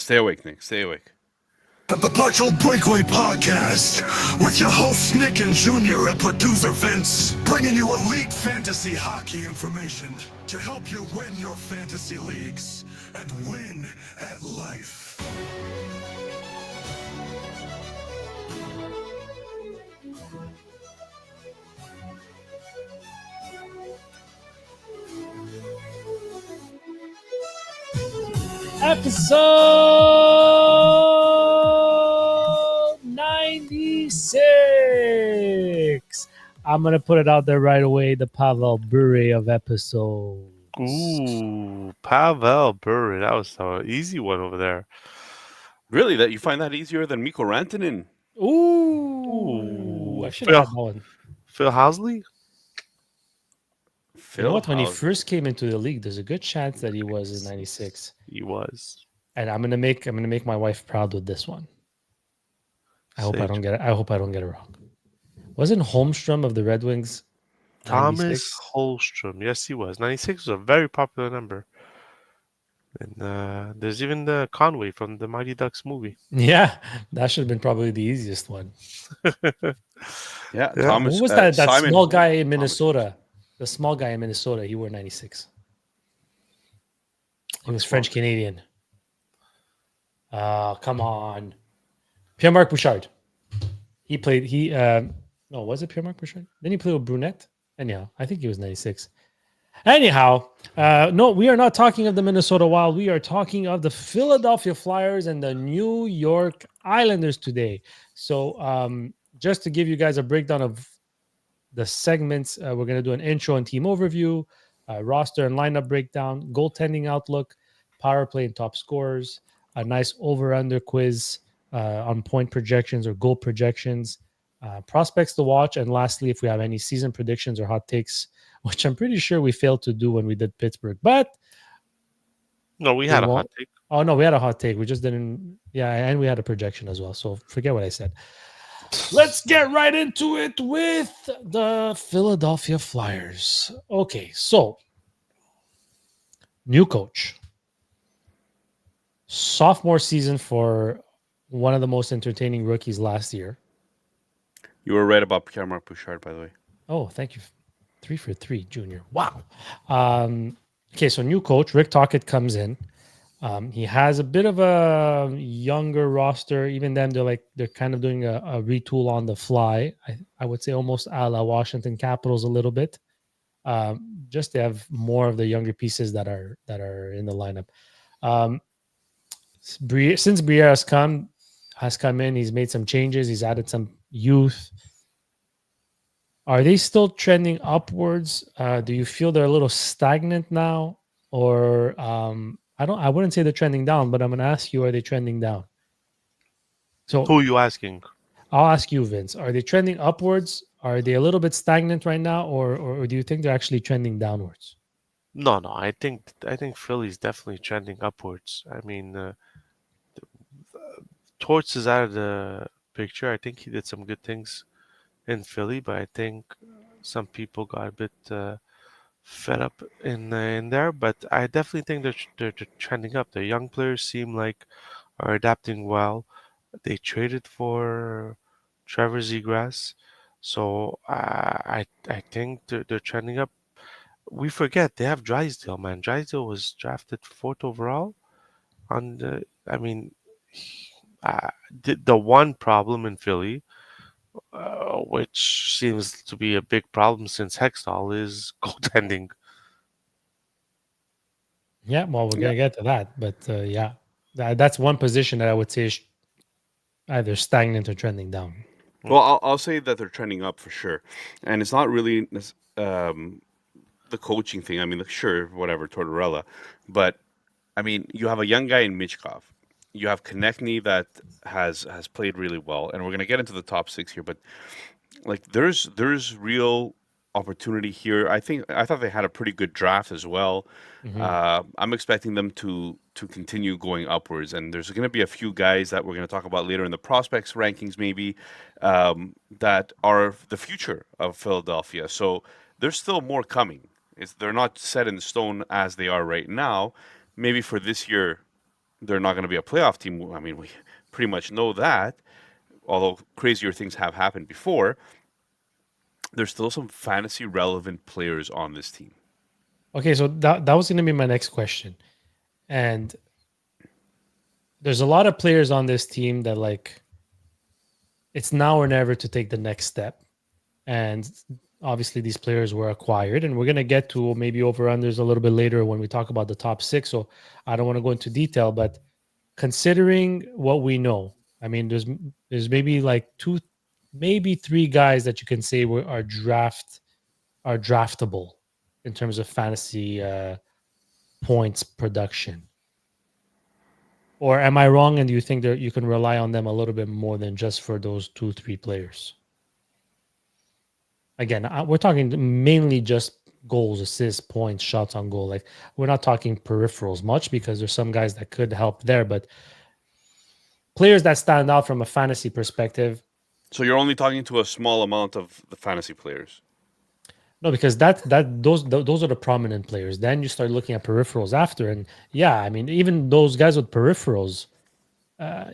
Stay awake, Nick. Stay awake. The Perpetual Breakaway Podcast with your hosts Nick and Junior and producer Vince, bringing you elite fantasy hockey information to help you win your fantasy leagues and win at life. Episode 96. I'm going to put it out there right away. The Pavel Bure of episodes. Ooh, Pavel Bure. That was an easy one over there. Really? That you find that easier than Mikko Rantanen? Ooh. I should have had that one. Phil Housley? You know what? When he first came into the league, there's a good chance that he was in 96. He was. And I'm gonna make my wife proud with this one. I hope I don't get it wrong. Wasn't Holmstrom of the Red Wings 96? Thomas Holmstrom. Yes, he was. 96 was a very popular number. And there's even the Conway from the Mighty Ducks movie. Yeah, that should have been probably the easiest one. Yeah, Thomas. Who was that small guy in Minnesota? The small guy in Minnesota, he wore 96. He was French Canadian. Come on. Pierre-Marc Bouchard. Was it Pierre-Marc Bouchard? Then he played with Brunette. Anyhow, I think he was 96. Anyhow, no, we are not talking of the Minnesota Wild. We are talking of the Philadelphia Flyers and the New York Islanders today. So just to give you guys a breakdown of the segments, we're going to do an intro and team overview, roster and lineup breakdown, goaltending outlook, power play and top scorers, a nice over-under quiz on point projections or goal projections, prospects to watch, and lastly, if we have any season predictions or hot takes, which I'm pretty sure we failed to do when we did Pittsburgh. But no, we had a hot take. Oh, no, we had a hot take. We just didn't. Yeah, and we had a projection as well. So forget what I said. Let's get right into it with the Philadelphia Flyers. Okay, so new coach. Sophomore season for one of the most entertaining rookies last year. You were right about Pierre-Marc Bouchard, by the way. Oh, thank you. 3 for 3, Junior. Wow. Okay, so new coach, Rick Tocchet comes in. He has a bit of a younger roster. Even then, they're kind of doing a retool on the fly. I would say almost a la Washington Capitals a little bit. Just to have more of the younger pieces that are in the lineup. Since Briere has come in, he's made some changes. He's added some youth. Are they still trending upwards? Do you feel they're a little stagnant now, or I wouldn't say they're trending down, but I'm going to ask you: are they trending down? So who are you asking? I'll ask you, Vince. Are they trending upwards? Are they a little bit stagnant right now, or do you think they're actually trending downwards? No. I think Philly's definitely trending upwards. I mean, Torts is out of the picture. I think he did some good things in Philly, but I think some people got a bit fed up in there. But I definitely think they're trending up. The young players seem like are adapting well. They traded for Trevor Zegras, so I think they're trending up. We forget they have Drysdale, man. Drysdale was drafted 4th overall. The one problem in Philly, which seems to be a big problem since Hextall, is goaltending. Yeah, well, we're going to get to that. But that's one position that I would say is either stagnant or trending down. Well, I'll say that they're trending up for sure. And it's not really the coaching thing. I mean, sure, whatever, Tortorella. But, I mean, you have a young guy in Michkov. You have Konechny that has played really well. And we're going to get into the top 6 here. But, like, there's real opportunity here. I thought they had a pretty good draft as well. Mm-hmm. I'm expecting them to continue going upwards, and there's going to be a few guys that we're going to talk about later in the prospects rankings, maybe that are the future of Philadelphia. So there's still more coming. They're not set in stone as they are right now. Maybe for this year, they're not going to be a playoff team. I mean, we pretty much know that. Although crazier things have happened before, there's still some fantasy relevant players on this team. Okay, so that was going to be my next question. And there's a lot of players on this team that like it's now or never to take the next step. And obviously these players were acquired, and we're going to get to maybe over unders a little bit later when we talk about the top 6, so I don't want to go into detail, but considering what we know, I mean there's maybe like two, maybe three guys that you can say are draftable in terms of fantasy points production. Or am I wrong? And do you think that you can rely on them a little bit more than just for those 2-3 players? Again, we're talking mainly just goals, assists, points, shots on goal. Like we're not talking peripherals much because there's some guys that could help there, but players that stand out from a fantasy perspective. So you're only talking to a small amount of the fantasy players. No, because those are the prominent players. Then you start looking at peripherals after, and yeah, I mean even those guys with peripherals,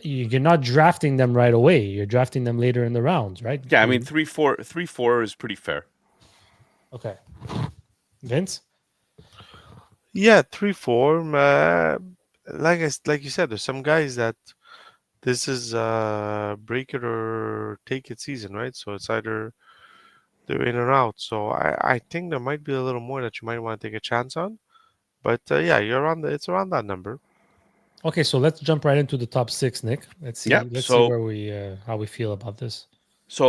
you're not drafting them right away. You're drafting them later in the rounds, right? Yeah, I mean 3-4 is pretty fair. Okay, Vince. Yeah, 3-4. Like you said, there's some guys that this is break it or take it season, right? So it's either they're in or out. So I think there might be a little more that you might want to take a chance on. But yeah, it's around that number. Okay, so let's jump right into the top 6, Nick. Yeah. Let's see So where we how we feel about this.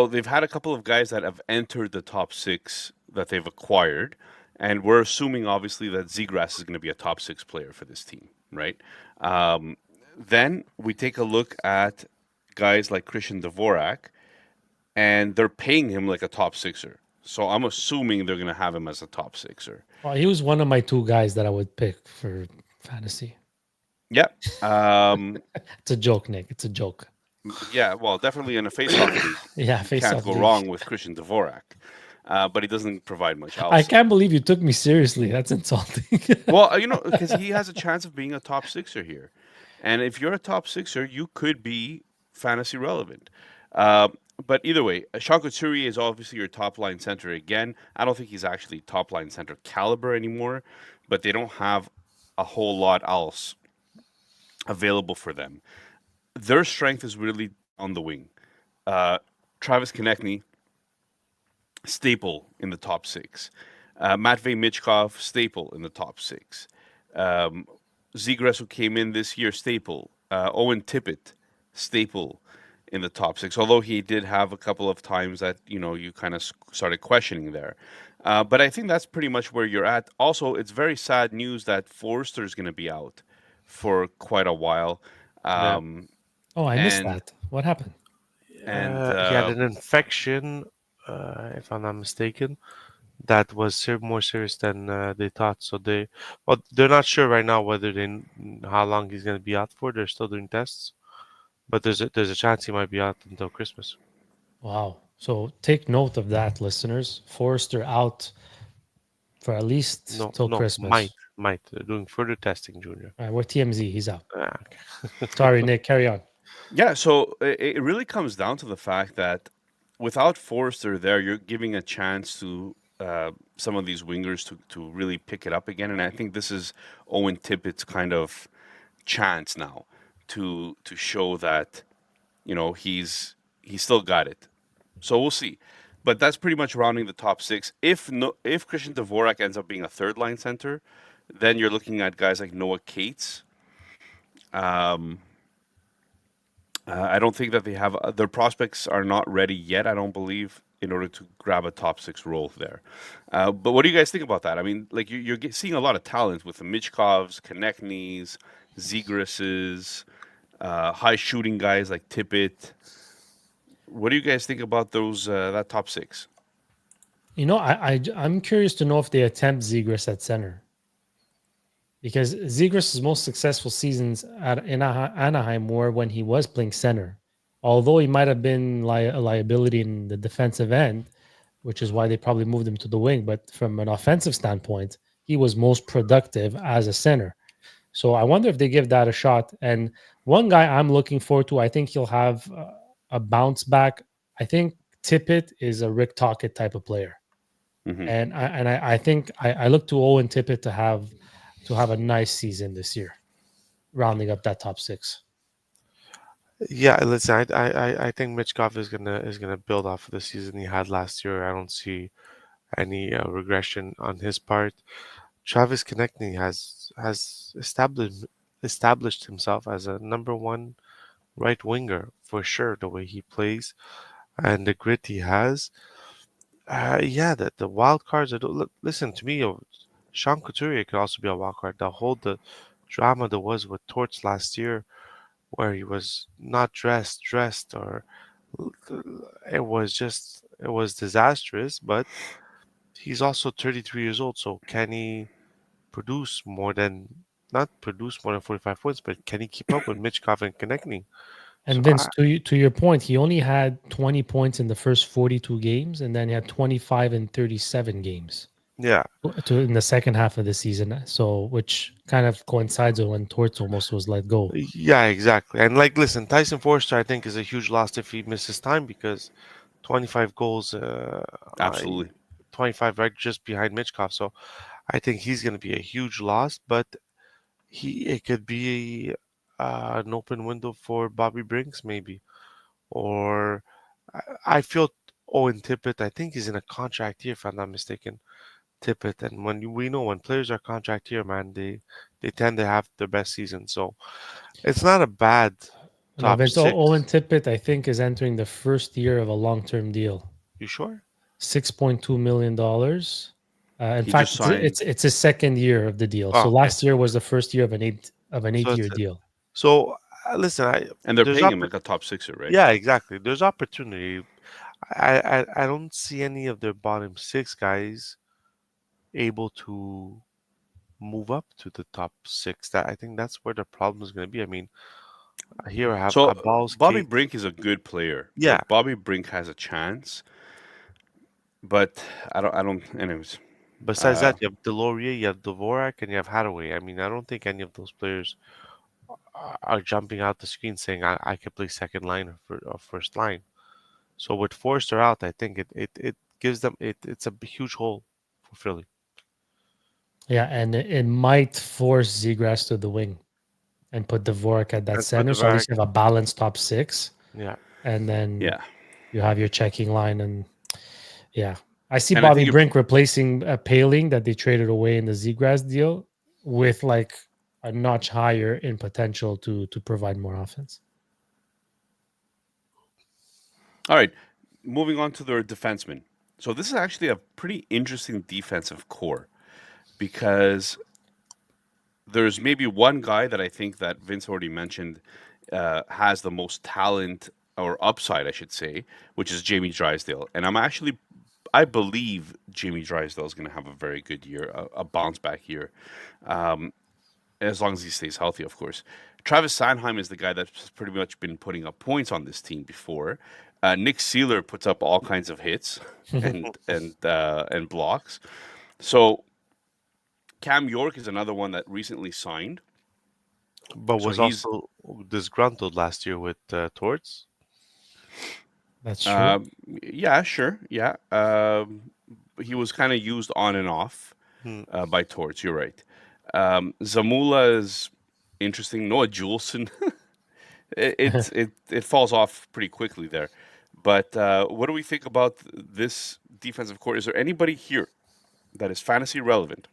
they've had a couple of guys that have entered the top 6 that they've acquired, and we're assuming obviously that Zegras is going to be a top 6 player for this team, right? Then we take a look at guys like Christian Dvorak, and they're paying him like a top sixer. So I'm assuming they're going to have him as a top sixer. Well, he was one of my 2 guys that I would pick for fantasy. Yeah. Um, It's a joke, Nick. It's a joke. yeah, well, definitely in a face-off league, Yeah, you face can't off go league. wrong with Christian Dvorak. But he doesn't provide much I else. can't believe you took me seriously. That's insulting. Well, because he has a chance of being a top sixer here. And if you're a top sixer, you could be fantasy relevant. Uh, but either way, Sean Couturier is obviously your top line center again. I don't think he's actually top line center caliber anymore, but they don't have a whole lot else available for them. Their strength is really on the wing. Uh, Travis Konechny, staple in the top 6. Matvey Michkov, staple in the top 6. Um, Zegras, who came in this year, staple. Owen Tippett, staple in the top 6. Although he did have a couple of times that you kind of started questioning there. But I think that's pretty much where you're at. Also, it's very sad news that Forster is going to be out for quite a while. Yeah. Um, Oh, I missed and that. What happened? and He had an infection, if I'm not mistaken, that was more serious than they thought. So they're not sure right now whether how long he's going to be out for. They're still doing tests, but there's a chance he might be out until Christmas. Wow. So take note of that, listeners. Forrester out for at least No, till no, Christmas. might. They're doing further testing, Junior. All right, we're TMZ. He's out. Okay. Sorry, Nick. Carry on. Yeah, so it really comes down to the fact that without Forrester there, you're giving a chance to some of these wingers to really pick it up again, and I think this is Owen Tippett's kind of chance now to show that he's still got it. So we'll see, but that's pretty much rounding the top 6. If Christian Dvorak ends up being a third line center, then you're looking at guys like Noah Cates. Um, I don't think that they have their prospects are not ready yet. I don't believe in order to grab a top 6 role there. But what do you guys think about that? I mean, like you're seeing a lot of talent with the Michkovs, Konechny's, Zegrases, high shooting guys like Tippett. What do you guys think about those that top 6? I'm curious to know if they attempt Zegras at center, because Zegras' most successful seasons in Anaheim were when he was playing center. Although he might have been a liability in the defensive end, which is why they probably moved him to the wing. But from an offensive standpoint, he was most productive as a center. So I wonder if they give that a shot. And one guy I'm looking forward to, I think he'll have a bounce back. I think Tippett is a Rick Tocchet type of player, Hmm. and I think I look to Owen Tippett to have a nice season this year, rounding up that top six. Yeah, listen, I think Mitch Goff is gonna build off of the season he had last year. I don't see any regression on his part. Travis Konechny has established himself as a number one right winger for sure. The way he plays and the grit he has. Yeah, the wild cards. Listen to me. Sean Couturier could also be a wild card. The drama there was with Torts last year, where he was not dressed, or it was disastrous. But he's also 33 years old, so can he produce more than not produce more than 45 points, but can he keep up with Mitchkov and Konechny? So And Vince, to your point, he only had 20 points in the first 42 games, and then he had 25 in 37 games yeah, in the second half of the season. So, which kind of coincides with when Torts almost was let go. yeah, exactly. And like, listen, Tyson Forster, I think, is a huge loss if he misses time because 25 goals, Absolutely. 25 right just behind Mitchkov. So I think he's going to be a huge loss, but it could be an open window for Bobby Brinks maybe, or I feel Owen Tippett. I think he's in a contract year if I'm not mistaken. Tippett, and we know when players are contract year, man, they tend to have their best season. So it's not a bad No, top Vince Owen six. Tippett, I think, is entering the first year of a long-term deal, You sure? $6.2 million. In He just fact, signed. it's his second year of the deal. Oh, So okay. last year was the first year of an So eight-year it's deal. so listen. And they're There's paying him like a top sixer, right? yeah, exactly. There's opportunity. I don't see any of their bottom six guys able to move up to the top six. That I think that's where the problem is going to be. I mean, here I have So Abal's Bobby Kate. Brink is a good player. Yeah. Like Bobby Brink has a chance, but I don't. Anyways, Besides uh, that, you have Delorier, you have Dvorak, and you have Hadaway. I mean, I don't think any of those players are jumping out the screen saying I could play second line or first line. So with Forster out, I think it gives them it's a huge hole for Philly. Yeah, and it might force Zegras to the wing and put Dvorak at that That's what center. So at Dvorak. least you have a balanced top six, Yeah, and then yeah, you have your checking line. And yeah, I see and I Bobby think you're Brink replacing Paling that they traded away in the Zegras deal with like a notch higher in potential to provide more offense. all right. Moving on to their defensemen. So this is actually a pretty interesting defensive core because there's maybe one guy that I think that Vince already mentioned has the most talent or upside, I should say, which is Jamie Drysdale. And I believe Jamie Drysdale is going to have a very good year, a bounce back year, as long as he stays healthy, of course. Travis Sanheim is the guy that's pretty much been putting up points on this team before. Nick Seeler puts up all kinds of hits and blocks. So Cam York is another one that recently signed. but So was he's also disgruntled last year with Torts. That's true. uh, yeah, sure, yeah. He was kind of used on and off Hmm. by Torts. You're right. Zamula is interesting. Noah Juleson, it falls off pretty quickly there. But what do we think about this defensive core? Is there anybody here that is fantasy relevant?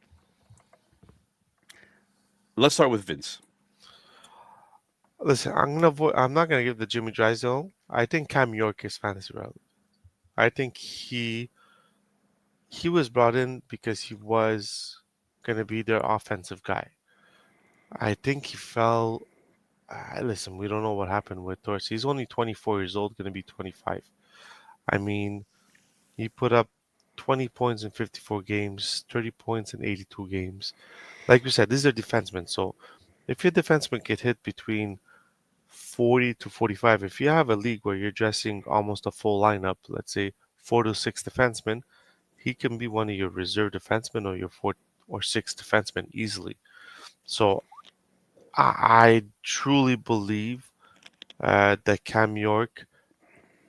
Let's start with Vince. Listen, I'm not gonna give the Jimmy Drysdale. I think Cam York is fantasy relevant. I think he was brought in because he was gonna be their offensive guy. I think he fell. Listen, we don't know what happened with Torres. He's only 24 years old, gonna be 25. I mean, he put up 20 points in 54 games, 30 points in 82 games. Like you said, this is a defenseman. So if your defenseman get hit between 40 to 45, if you have a league where you're dressing almost a full lineup, let's say 4 to 6 defensemen, he can be one of your reserve defensemen or your fourth or sixth defenseman easily. So I truly believe that Cam York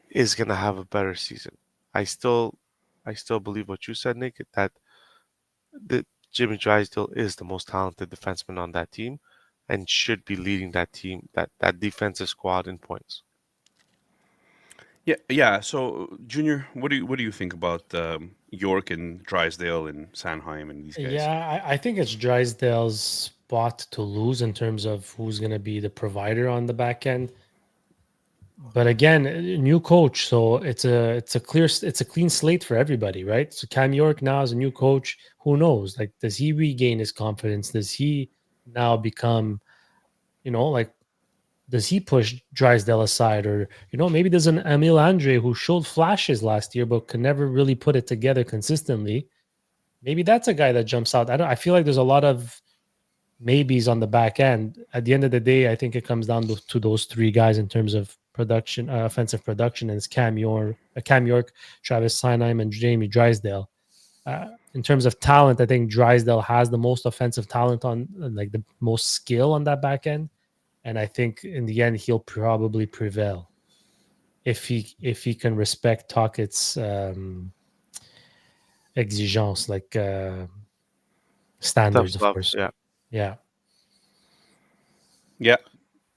is gonna have a better season. I still, I still believe what you said, Nick, that Jimmy Drysdale is the most talented defenseman on that team, and should be leading that team, that defensive squad in points. Yeah, yeah. So, Junior, what do you think about York and Drysdale and Sanheim and these guys? Yeah, I think it's Drysdale's spot to lose in terms of who's going to be the provider on the back end. But again, new coach, so it's a clean slate for everybody, right? So Cam York now as a new coach, who knows? Like, does he regain his confidence? Does he now become, like, does he push Drysdale aside, or maybe there's an Emil Andre who showed flashes last year but could never really put it together consistently. Maybe that's a guy that jumps out. I feel like there's a lot of maybes on the back end. At the end of the day, I think it comes down to those three guys in terms of production, offensive production, and it's Cam York, Travis Sinheim, and Jamie Drysdale. In terms of talent, I think Drysdale has the most offensive talent on, like, the most skill on that back end, and I think in the end he'll probably prevail if he can respect Tockett's exigence, like Tough standards, of love, course. yeah. Yeah. Yeah,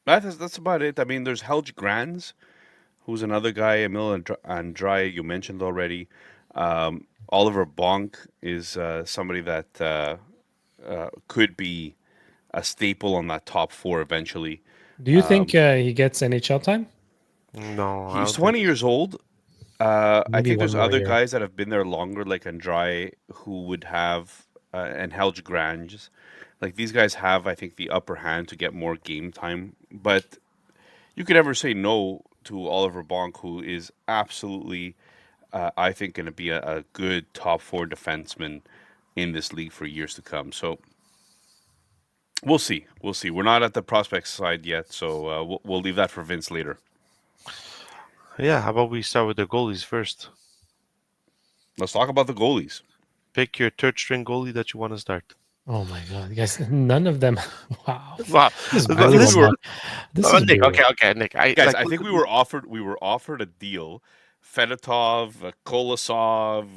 that's about it. I mean, there's Helge Grans, who's another guy, Emil and Dry, you mentioned already. Oliver Bonk is somebody that could be a staple on that top four eventually. Do you think he gets NHL time? No, I He's don't think 20 so. years old. I Maybe think one there's more other year. guys that have been there longer, like Andrai, who would have, and Helge Grange. Like these guys have, I think, the upper hand to get more game time. But you could never say no to Oliver Bonk, who is absolutely, I think, going to be a good top four defenseman in this league for years to come. So we'll see. We'll see. We're not at the prospect side yet, so we'll leave that for Vince later. Yeah, how about we start with the goalies first? Let's talk about the goalies. Pick your third string goalie that you want to start. Oh my god, guys! None of them. Wow, Wow, this is I think we brutal, were man. This is Nick. Okay, brutal. okay, Nick. I guys. like I look think at these we were offered a deal. Fedotov, Kolosov,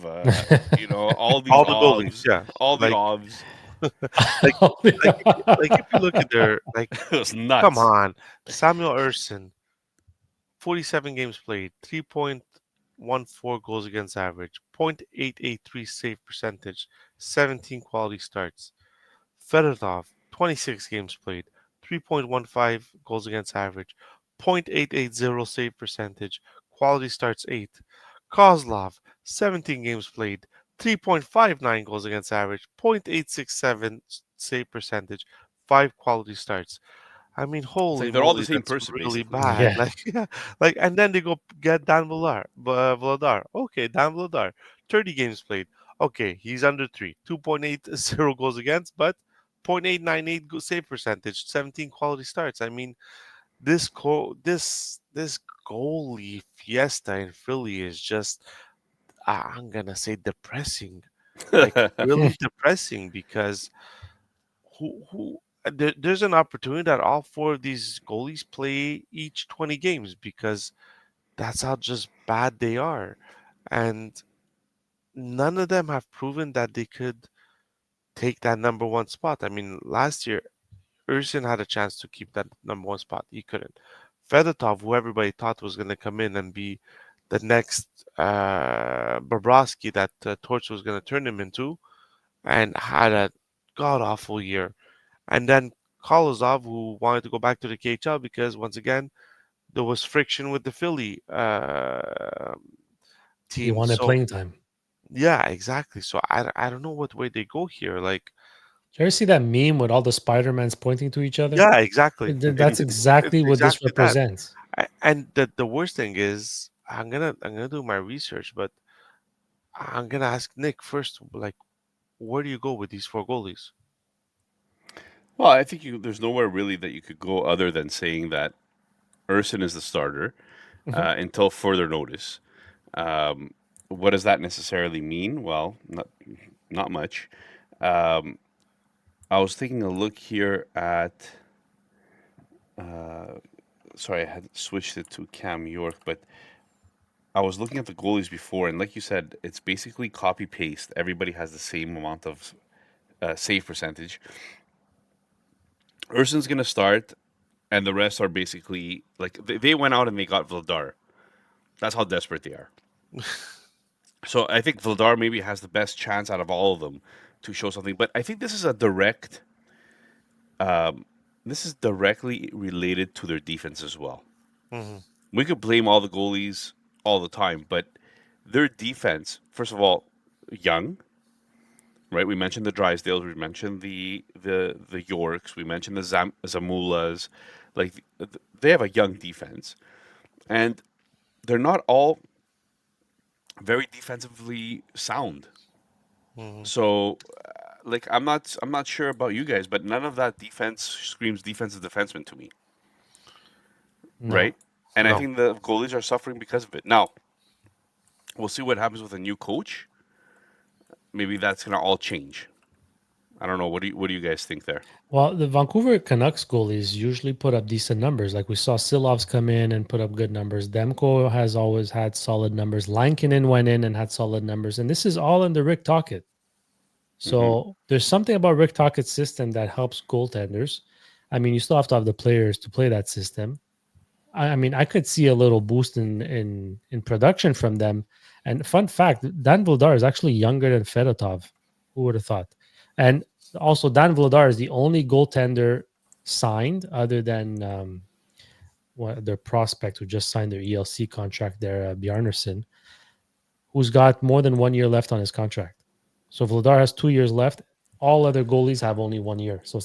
all the goalies. Yeah, all the like ovs. like like if you look at their like, It was come nuts. on, Samuel Urson, 47 games played, 3.14 goals against average, 0.883 save percentage, 17 quality starts. Fedotov, 26 games played, 3.15 goals against average, 0.880 save percentage, quality starts 8. Kozlov, 17 games played, 3.59 goals against average, 0.867 save percentage, 5 quality starts. I mean, It's holy like they're all the moly, same that's person, really basically. bad. Yeah, Like, yeah, like, and then they go get Dan Vladar. Okay, Dan Vladar, 30 games played. Okay, he's under 3, 2.80 goals against, but 0.898 save percentage, 17 quality starts. I mean, this goalie fiesta in Philly is just, I'm gonna say, depressing. Like, really depressing, because there's an opportunity that all four of these goalies play each 20 games, because that's how just bad they are. And none of them have proven that they could take that number one spot. I mean, last year, Urson had a chance to keep that number one spot. He couldn't. Fedotov, who everybody thought was going to come in and be the next Bobrovsky that Torch was going to turn him into, and had a god awful year. And then Kolozov, who wanted to go back to the KHL because, once again, there was friction with the Philly he team. wanted So playing time. yeah, exactly. So I don't know what way they go here. Like, Did you ever see that meme with all the Spider-Mans pointing to each other? yeah, exactly. That's It's exactly what this exactly that. represents. And the worst thing is, I'm gonna do my research, but I'm gonna ask Nick first. Like, where do you go with these four goalies? Well, I think there's nowhere really that you could go other than saying that Urson is the starter Mhm. until further notice. Um, what does that necessarily mean? Well, not much. Um, I was taking a look here at. Sorry, I had switched it to Cam York, but I was looking at the goalies before, and like you said, it's basically copy paste. Everybody has the same amount of save percentage. Urson's gonna start, and the rest are basically like they went out and they got Vladar. That's how desperate they are. So I think Vladar maybe has the best chance out of all of them to show something. But I think this is a direct. This is directly related to their defense as well. Hmm. We could blame all the goalies all the time, but their defense, first of all, young, right? We mentioned the Drysdales, we mentioned the Yorks, we mentioned the Zamulas. Like they have a young defense, and they're not all very defensively sound. Hmm. So, like I'm not sure about you guys, but none of that defense screams defensive defenseman to me, No. right? And I No. think the goalies are suffering because of it. Now, we'll see what happens with a new coach. Maybe that's gonna all change. I don't know. What do you guys think there? Well, the Vancouver Canucks goalies usually put up decent numbers. Like we saw Silovs come in and put up good numbers. Demko has always had solid numbers. Lankinen went in and had solid numbers. And this is all under Rick Tocchet. Hmm. So there's something about Rick Tockett's system that helps goaltenders. I mean, you still have to have the players to play that system. I mean, I could see a little boost in production from them. And fun fact, Dan Vladar is actually younger than Fedotov. Who would have thought? And also, Dan Vladar is the only goaltender signed other than their prospect who just signed their ELC contract there, Bjarnason, who's got more than 1 year left on his contract. So Vladar has 2 years left. All other goalies have only 1 year. So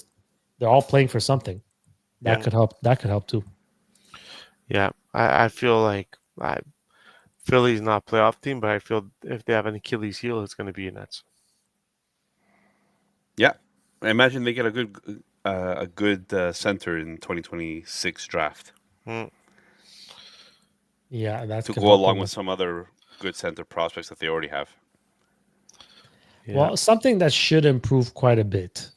they're all playing for something. That Yeah. could help. That could help too. Yeah. I feel like Philly's not a playoff team, but I feel if they have an Achilles heel, it's going to be Nets. Yeah, I imagine they get a good center in 2026 draft Mm, Yeah, that to could go help along them. with some other good center prospects that they already have. yeah. Well, something that should improve quite a bit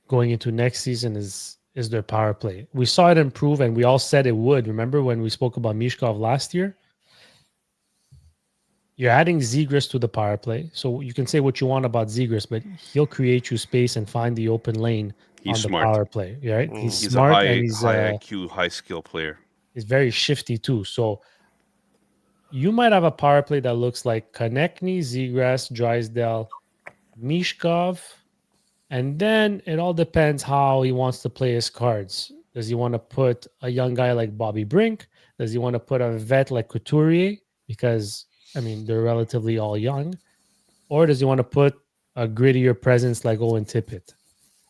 going into next season is their power play. We saw it improve, and we all said it would. Remember when we spoke about Mishkov last year? You're adding Zegras to the power play, so you can say what you want about Zegras, but he'll create you space and find the open lane He's on the smart. power play. Right? He's Mm, He's a smart and high he's high IQ, high skill player. he's very shifty too. So you might have a power play that looks like Konechny, Zegras, Drysdale, Mishkov. And then it all depends how he wants to play his cards. Does he want to put a young guy like Bobby Brink? Does he want to put a vet like Couturier? Because, I mean, they're relatively all young. Or does he want to put a grittier presence like Owen Tippett,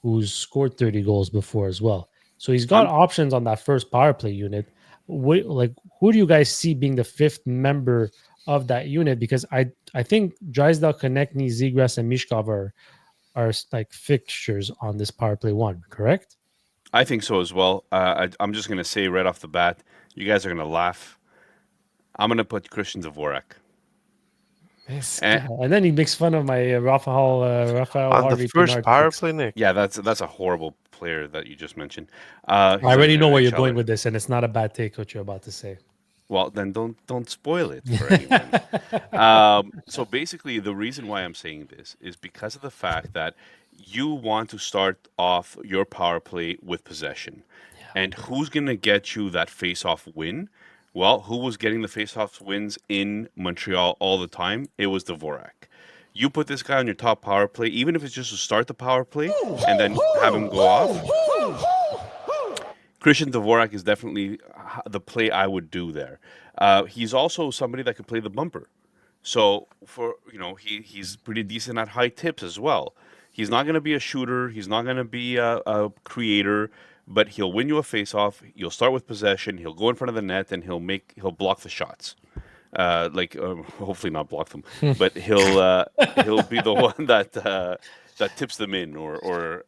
who's scored 30 goals before as well? So he's got I'm options on that first power play unit. Like, who do you guys see being the fifth member of that unit? Because I think Drysdale, Konechny, Zegras, and Mishkov are like fixtures on this power play one, correct? I think so as well. I'm just gonna say right off the bat, you guys are gonna laugh. I'm gonna put Christian Dvorak. This And guy. And then he makes fun of my Raphael on the Harvey first Pinard power picks. play, Nick. yeah, that's a horrible player that you just mentioned. I He's an already know where you're NHLer. going with this, and it's not a bad take what you're about to say. Well, then don't spoil it for anyone. So basically, the reason why I'm saying this is because of the fact that you want to start off your power play with possession. And who's going to get you that face-off win? Well, who was getting the face-off wins in Montreal all the time? It was Dvorak. You put this guy on your top power play, even if it's just to start the power play and then have him go off. Christian Dvorak is definitely the play I would do there. He's also somebody that could play the bumper. So he's pretty decent at high tips as well. He's not going to be a shooter. He's not going to be a creator, but he'll win you a face-off. You'll start with possession. He'll go in front of the net and he'll block the shots. Hopefully not block them, but he'll be the one that tips them in or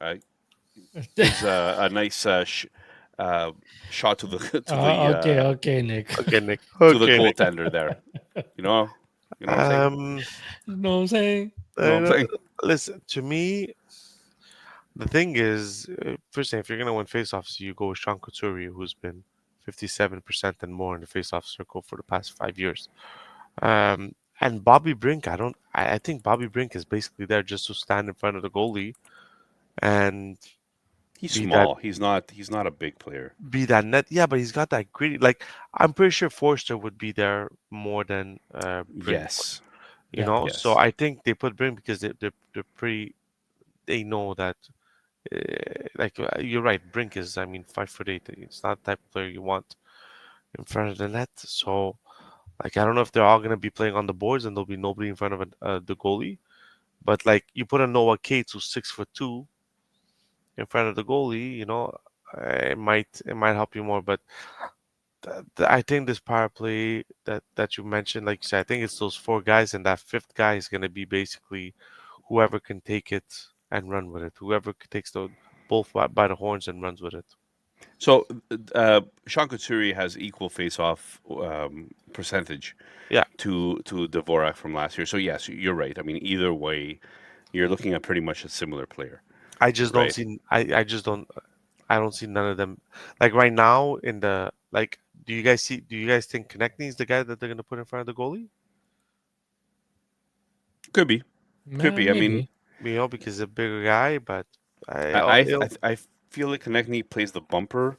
gives a nice uh, shot to the to the Okay, okay, Nick. Okay, Nick. to the Okay, Nick. goaltender there. You know, you know what I'm saying. Um, You know what I'm saying? You know what I'm uh, saying. listen to me. The thing is, first thing, if you're gonna win faceoffs, you go with Sean Couturier, who's been 57% and more in the faceoff circle for the past 5 years. And Bobby Brink, I think Bobby Brink is basically there just to stand in front of the goalie and He's be that small. He's not a big player. net. Yeah, but he's got that gritty. Like I'm pretty sure Forster would be there more than Brink would. Yes. Yeah. So Yes. I think they put Brink because they're pretty. They know that. You're right. Brink is, I mean, 5'8". It's not the type of player you want in front of the net. So, like, I don't know if they're all gonna be playing on the boards and there'll be nobody in front of the goalie. But like, you put a Noah Cates who's 6'2" in front of the goalie, it might help you more. But I think this power play that you mentioned, like you said, I think it's those four guys, and that fifth guy is gonna be basically whoever can take it and run with it. Whoever takes the both by the horns and runs with it. So Sean Couturier has equal face-off percentage Yeah, to Dvorak from last year. So yes, you're right. I mean, either way, you're looking at pretty much a similar player, I just don't right? see. I just don't. I don't see none of them. Like right now in the like. Do you guys see? Do you guys think Konechny is the guy that they're gonna put in front of the goalie? Could be, could be. I mean, Maybe. Because he's a bigger guy, but I I, I I, it'll. I feel like Konechny plays the bumper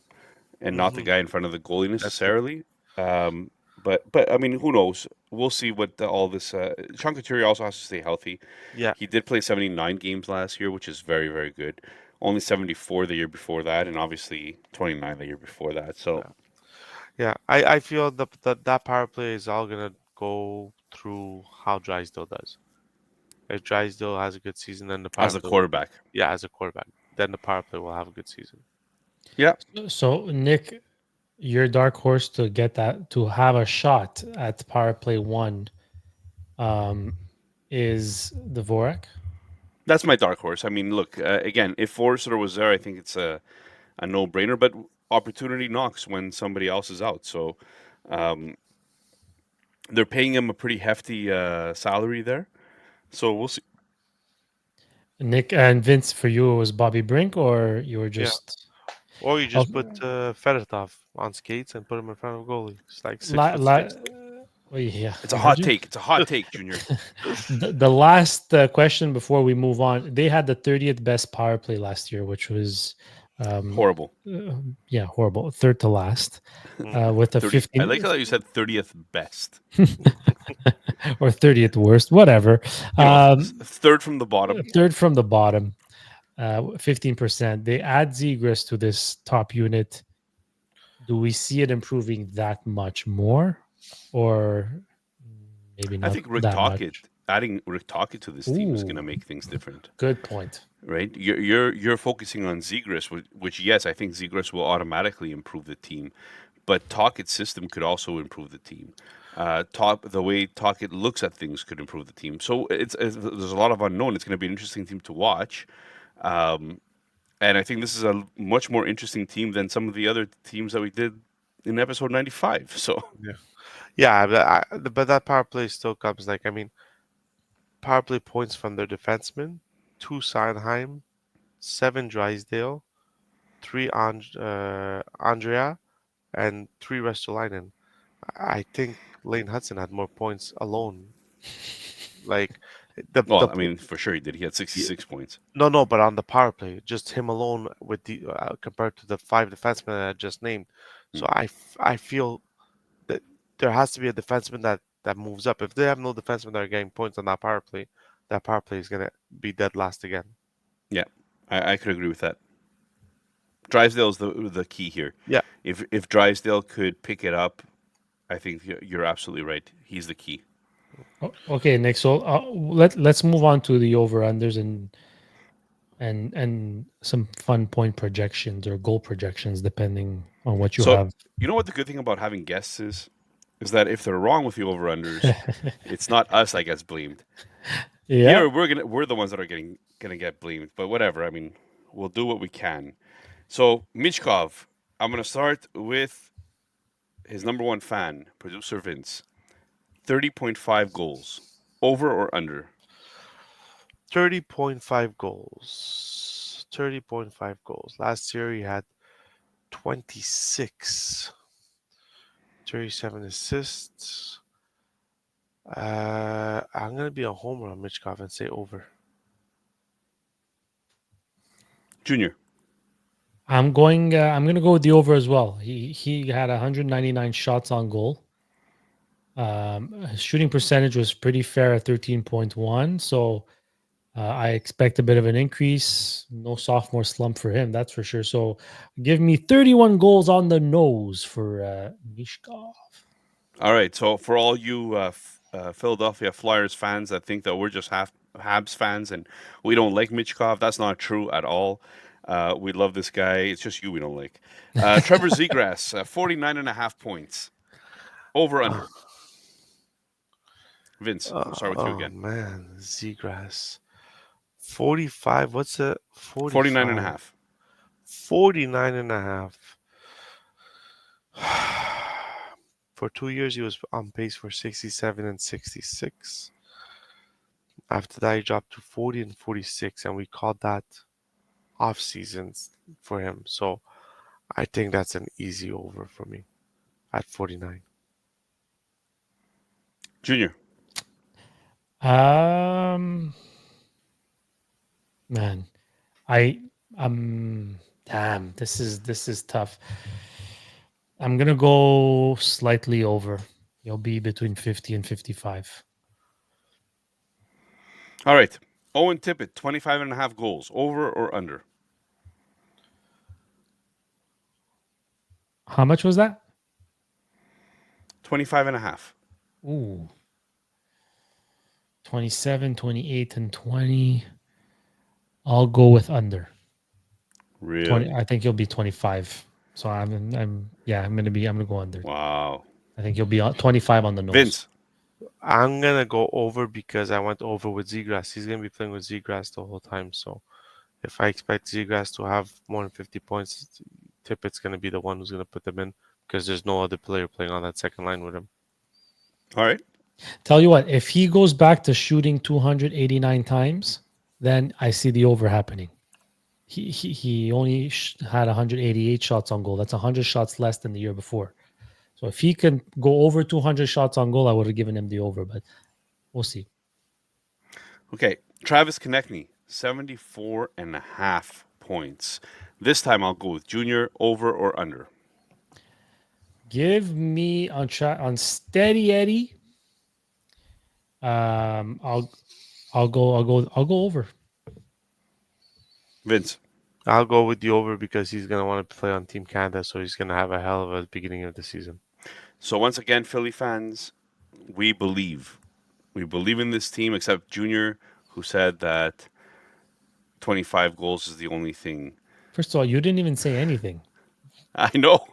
and not the Hmm. guy in front of the goalie That's true. necessarily. But I mean, who knows? We'll see what all this. Sean Couturier also has to stay healthy. Yeah. He did play 79 games last year, which is very, very good. Only 74 the year before that, and obviously 29 the year before that. So Yeah. Yeah. I feel that power play is all gonna go through how Drysdale does. If Drysdale has a good season, then the power as a play will. quarterback, Yeah, as a quarterback, then the power play will have a good season. yeah, So, Nick, your dark horse to get that to have a shot at power play one um, is the Vorak. that's my dark horse. I mean, look again. If Forrester was there, I think it's a no brainer. But opportunity knocks when somebody else is out. So um, they're paying him a pretty hefty salary there. So we'll see. Nick and Vince, for you, it was Bobby Brink, or you were Yeah. just Or you oh, just put Fedotov on skates and put him in front of a goalie. It's like six la, foot la, six. oh, yeah, It's a hot imagine. take. It's a hot take, Junior. The last question before we move on, they had the 30th best power play last year, which was, um, Horrible. yeah, horrible, third to last, Mm. with a 30. I 15 like how you said 30th best. or 30th worst, whatever. Third from the bottom. Third from the bottom, 15%. They add Zegras to this top unit. Do we see it improving that much more, or maybe I not think Rick that much? Tocchet, adding Rick Tocchet to this team is going to Ooh, make things different, good point. right? You're focusing on Zegras, which yes, I think Zegras will automatically improve the team, but Tocchet's system could also improve the team. The way Tocchet looks at things could improve the team. So there's a lot of unknown. It's going to be an interesting team to watch. Um, and I think this is a much more interesting team than some of the other teams that we did in episode 95. So Yeah. Yeah, but that power play still comes like, I mean, power play points from their defensemen: two Sondheim, seven Drysdale, three Andrea, and three Restolainen. I think Lane Hudson had more points alone. Like the well, I mean, for sure he did. He had yeah, 66 points. no, but on the power play, just him alone with the compared to the five defensemen that I just named. So Mm. I feel that there has to be a defenseman that moves up. If they have no defensemen that are getting points on that power play is gonna be dead last again. Yeah, I could agree with that. Drysdale is the key here. Yeah. If Drysdale could pick it up, I think you're absolutely right. He's the key. Okay, Nick. So let's move on to the over unders and some fun point projections or goal projections, depending on what you So have. you know what the good thing about having guests is that if they're wrong with the over unders, it's not us that gets blamed. Yeah. Here we're the ones that are gonna get blamed. But whatever. I mean, we'll do what we can. So Michkov, I'm gonna start with his number one fan, producer Vince. 30.5 goals. Over or under? 30.5 goals. 30.5 goals. Last year he had 26, 37 assists. I'm gonna be a homer on Michkov and say over. Junior. I'm gonna go with the over as well. He had 199 shots on goal. His shooting percentage was pretty fair at 13.1. So I expect a bit of an increase. No sophomore slump for him, that's for sure. So give me 31 goals on the nose for Mishkov. All right. So for all you Philadelphia Flyers fans that think that we're just half Habs fans and we don't like Michkov, that's not true at all. We love this guy. It's just you we don't like. Trevor Zegras, 49.5 points. Over under. Vince, we'll start with you Oh again. man, Seagrass. 45. What's it? 49 and a 45. half. 49 and a half. For 2 years, he was on pace for 67 and 66. After that, he dropped to 40 and 46, and we called that off seasons for him. So I think that's an easy over for me at 49. Junior. Um, man, I damn, this is tough. I'm gonna go slightly over. You'll be between 50 and 55. All right. Owen Tippett, 25.5 goals. Over or under? How much was that? 25.5. Ooh, 27, 28, and 20. I'll go with under 20. Really? I think you'll be 25. So I'm gonna go under. Wow. I think you'll be 25 on the nose. Vince. I'm gonna go over because I went over with Zegras. He's gonna be playing with Zegras the whole time. So if I expect Zegras to have more than 50 points, Tippett's gonna be the one who's gonna put them in because there's no other player playing on that second line with him. All right. Tell you what, if he goes back to shooting 289 times, then I see the over happening. He only had 188 shots on goal. That's 100 shots less than the year before. So if he can go over 200 shots on goal, I would have given him the over, but we'll see. Okay. Travis Konechny, 74.5 points. This time I'll go with Junior. Over or under? Give me on Steady Eddie. I'll go over. Vince. I'll go with the over because he's gonna want to play on Team Canada, so he's gonna have a hell of a beginning of the season. So once again, Philly fans, we believe. We believe in this team, except Junior, who said that 25 goals is the only thing. First of all, you didn't even say anything. I know.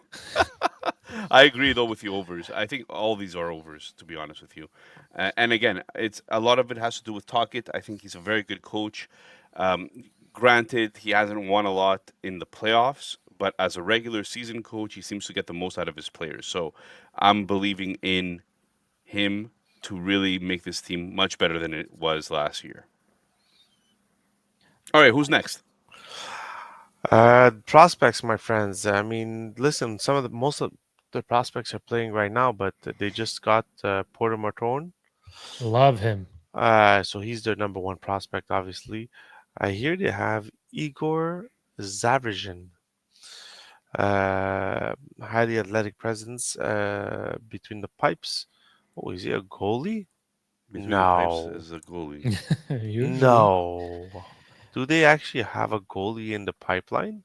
I agree though with the overs. I think all these are overs, to be honest with you. And again, it's a lot of it has to do with Talkit. I think he's a very good coach. Um, Granted, he hasn't won a lot in the playoffs, but as a regular season coach, he seems to get the most out of his players. So I'm believing in him to really make this team much better than it was last year. All right, who's next? Prospects, my friends. I mean, listen, most of the prospects are playing right now, but they just got Porter Martone. Love him. So he's their number one prospect, obviously. I hear they have Igor Zavrajin, highly athletic presence between the pipes. Oh, is he a goalie? Between the pipes No, as a goalie. Usually. no. Do they actually have a goalie in the pipeline?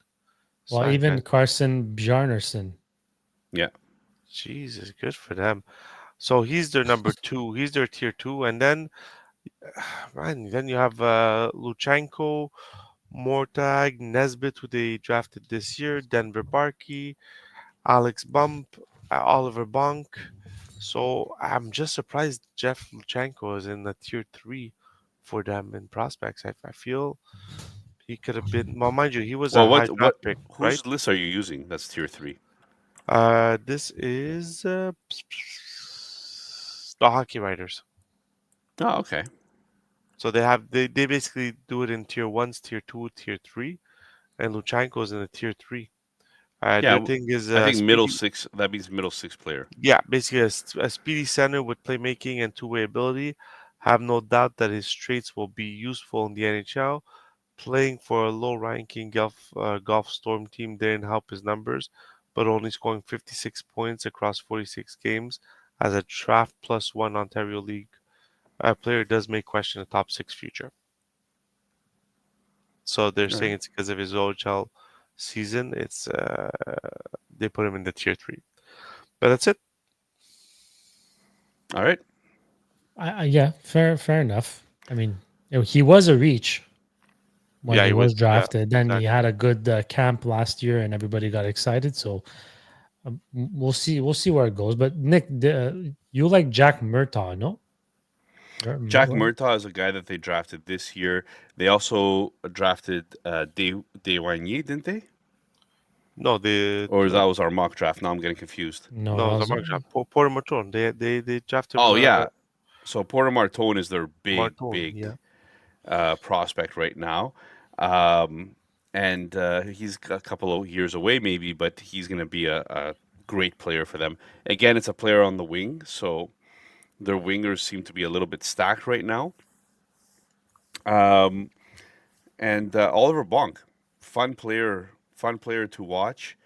So Well, I even can. Carson Bjarnason. Yeah. Jesus, good for them. So he's their number two. He's their tier two, and then, man, then you have Luchenko, Mortag, Nesbitt, who they drafted this year, Denver Barkey, Alex Bump, Oliver Bonk. So I'm just surprised Jeff Luchenko is in the tier three for them in prospects. I feel he could have been. Well, mind you, he was a Well, high what draft pick, right? whose list are you using? That's tier 3. This is the hockey writers. Oh, okay. So they basically do it in tier ones, tier two, tier three. and Luchanko's in the tier 3. Yeah, Their thing is I think middle speedy. six. That means middle six player. Yeah, basically a speedy center with playmaking and two-way ability. Have no doubt that his traits will be useful in the NHL. Playing for a low-ranking golf storm team didn't help his numbers, but only scoring 56 points across 46 games as a draft plus one Ontario League player does make question a top six future. So they're All saying right, it's because of his OHL season. It's they put him in the tier 3. But that's it. all right. Yeah, fair enough. I mean, he was a reach when Yeah, he he was was. Yeah, drafted. Then he exactly. had a good camp last year, and everybody got excited. So we'll see. We'll see where it goes. But Nick, you like Jack Murtaugh, no? Jack Murtaugh is a guy that they drafted this year. They also drafted Deswagnier, didn't they? No, the Or that was our mock draft. Now I'm getting confused. No, no, that it was a was mock draft. Porter Matron. They drafted him. Oh yeah. So Porter Martone is their big, Marton. big Yeah. prospect right now. Um, and he's a couple of years away, maybe, but he's going to be a great player for them. Again, it's a player on the wing, so their wingers seem to be a little bit stacked right now. Um, and Oliver Bonk, fun player to watch.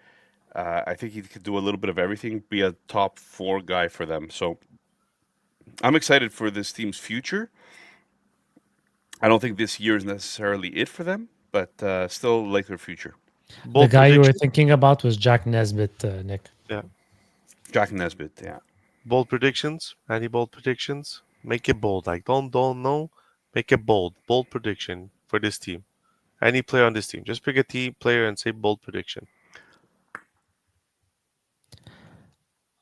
I think he could do a little bit of everything, be a top four guy for them. So I'm excited for this team's future. I don't think this year is necessarily it for them, but still like their future. the Bold guy you were prediction. thinking about was Jack Nesbitt, Nick. Yeah. Jack Nesbitt, yeah. Bold predictions. Any bold predictions? Make it bold. Like don't know. Make it bold. Bold prediction for this team. Any player on this team. Just pick a team player and say bold prediction.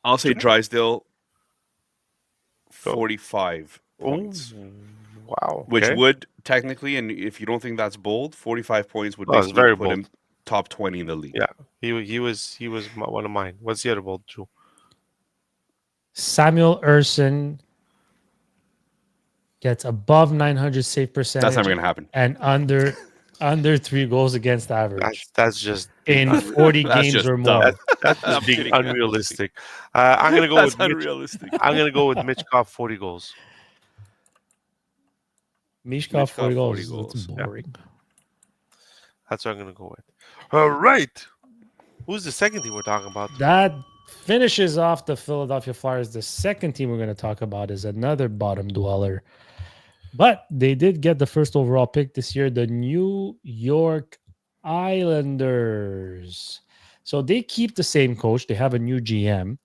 I'll say Sure. Drysdale Go. 45 Oh, points, wow. which Okay. would technically, and if you don't think that's bold, 45 points would Oh, it's basically very put bold. him top 20 in the league. Yeah. He was one of mine. What's the other bold, Drew? Samuel Urson gets above 900 save That's percentage never going to happen. and under 3 goals against average That's just being in 40 That's games just or dumb. more. that's just I'm being kidding. I'm kidding. unrealistic. I'm gonna go That's with Mitch. unrealistic. I'm gonna go with Mitchkov 40 goals. Mishkov 40 Mitchkov 40 goals. That's goals. Yeah, boring. that's what I'm gonna go with. All right. Who's the second team we're talking about? That finishes off the Philadelphia Flyers. The second team we're going to talk about is another bottom dweller. But they did get the first overall pick this year, the New York Islanders. So they keep the same coach. They have a new GM.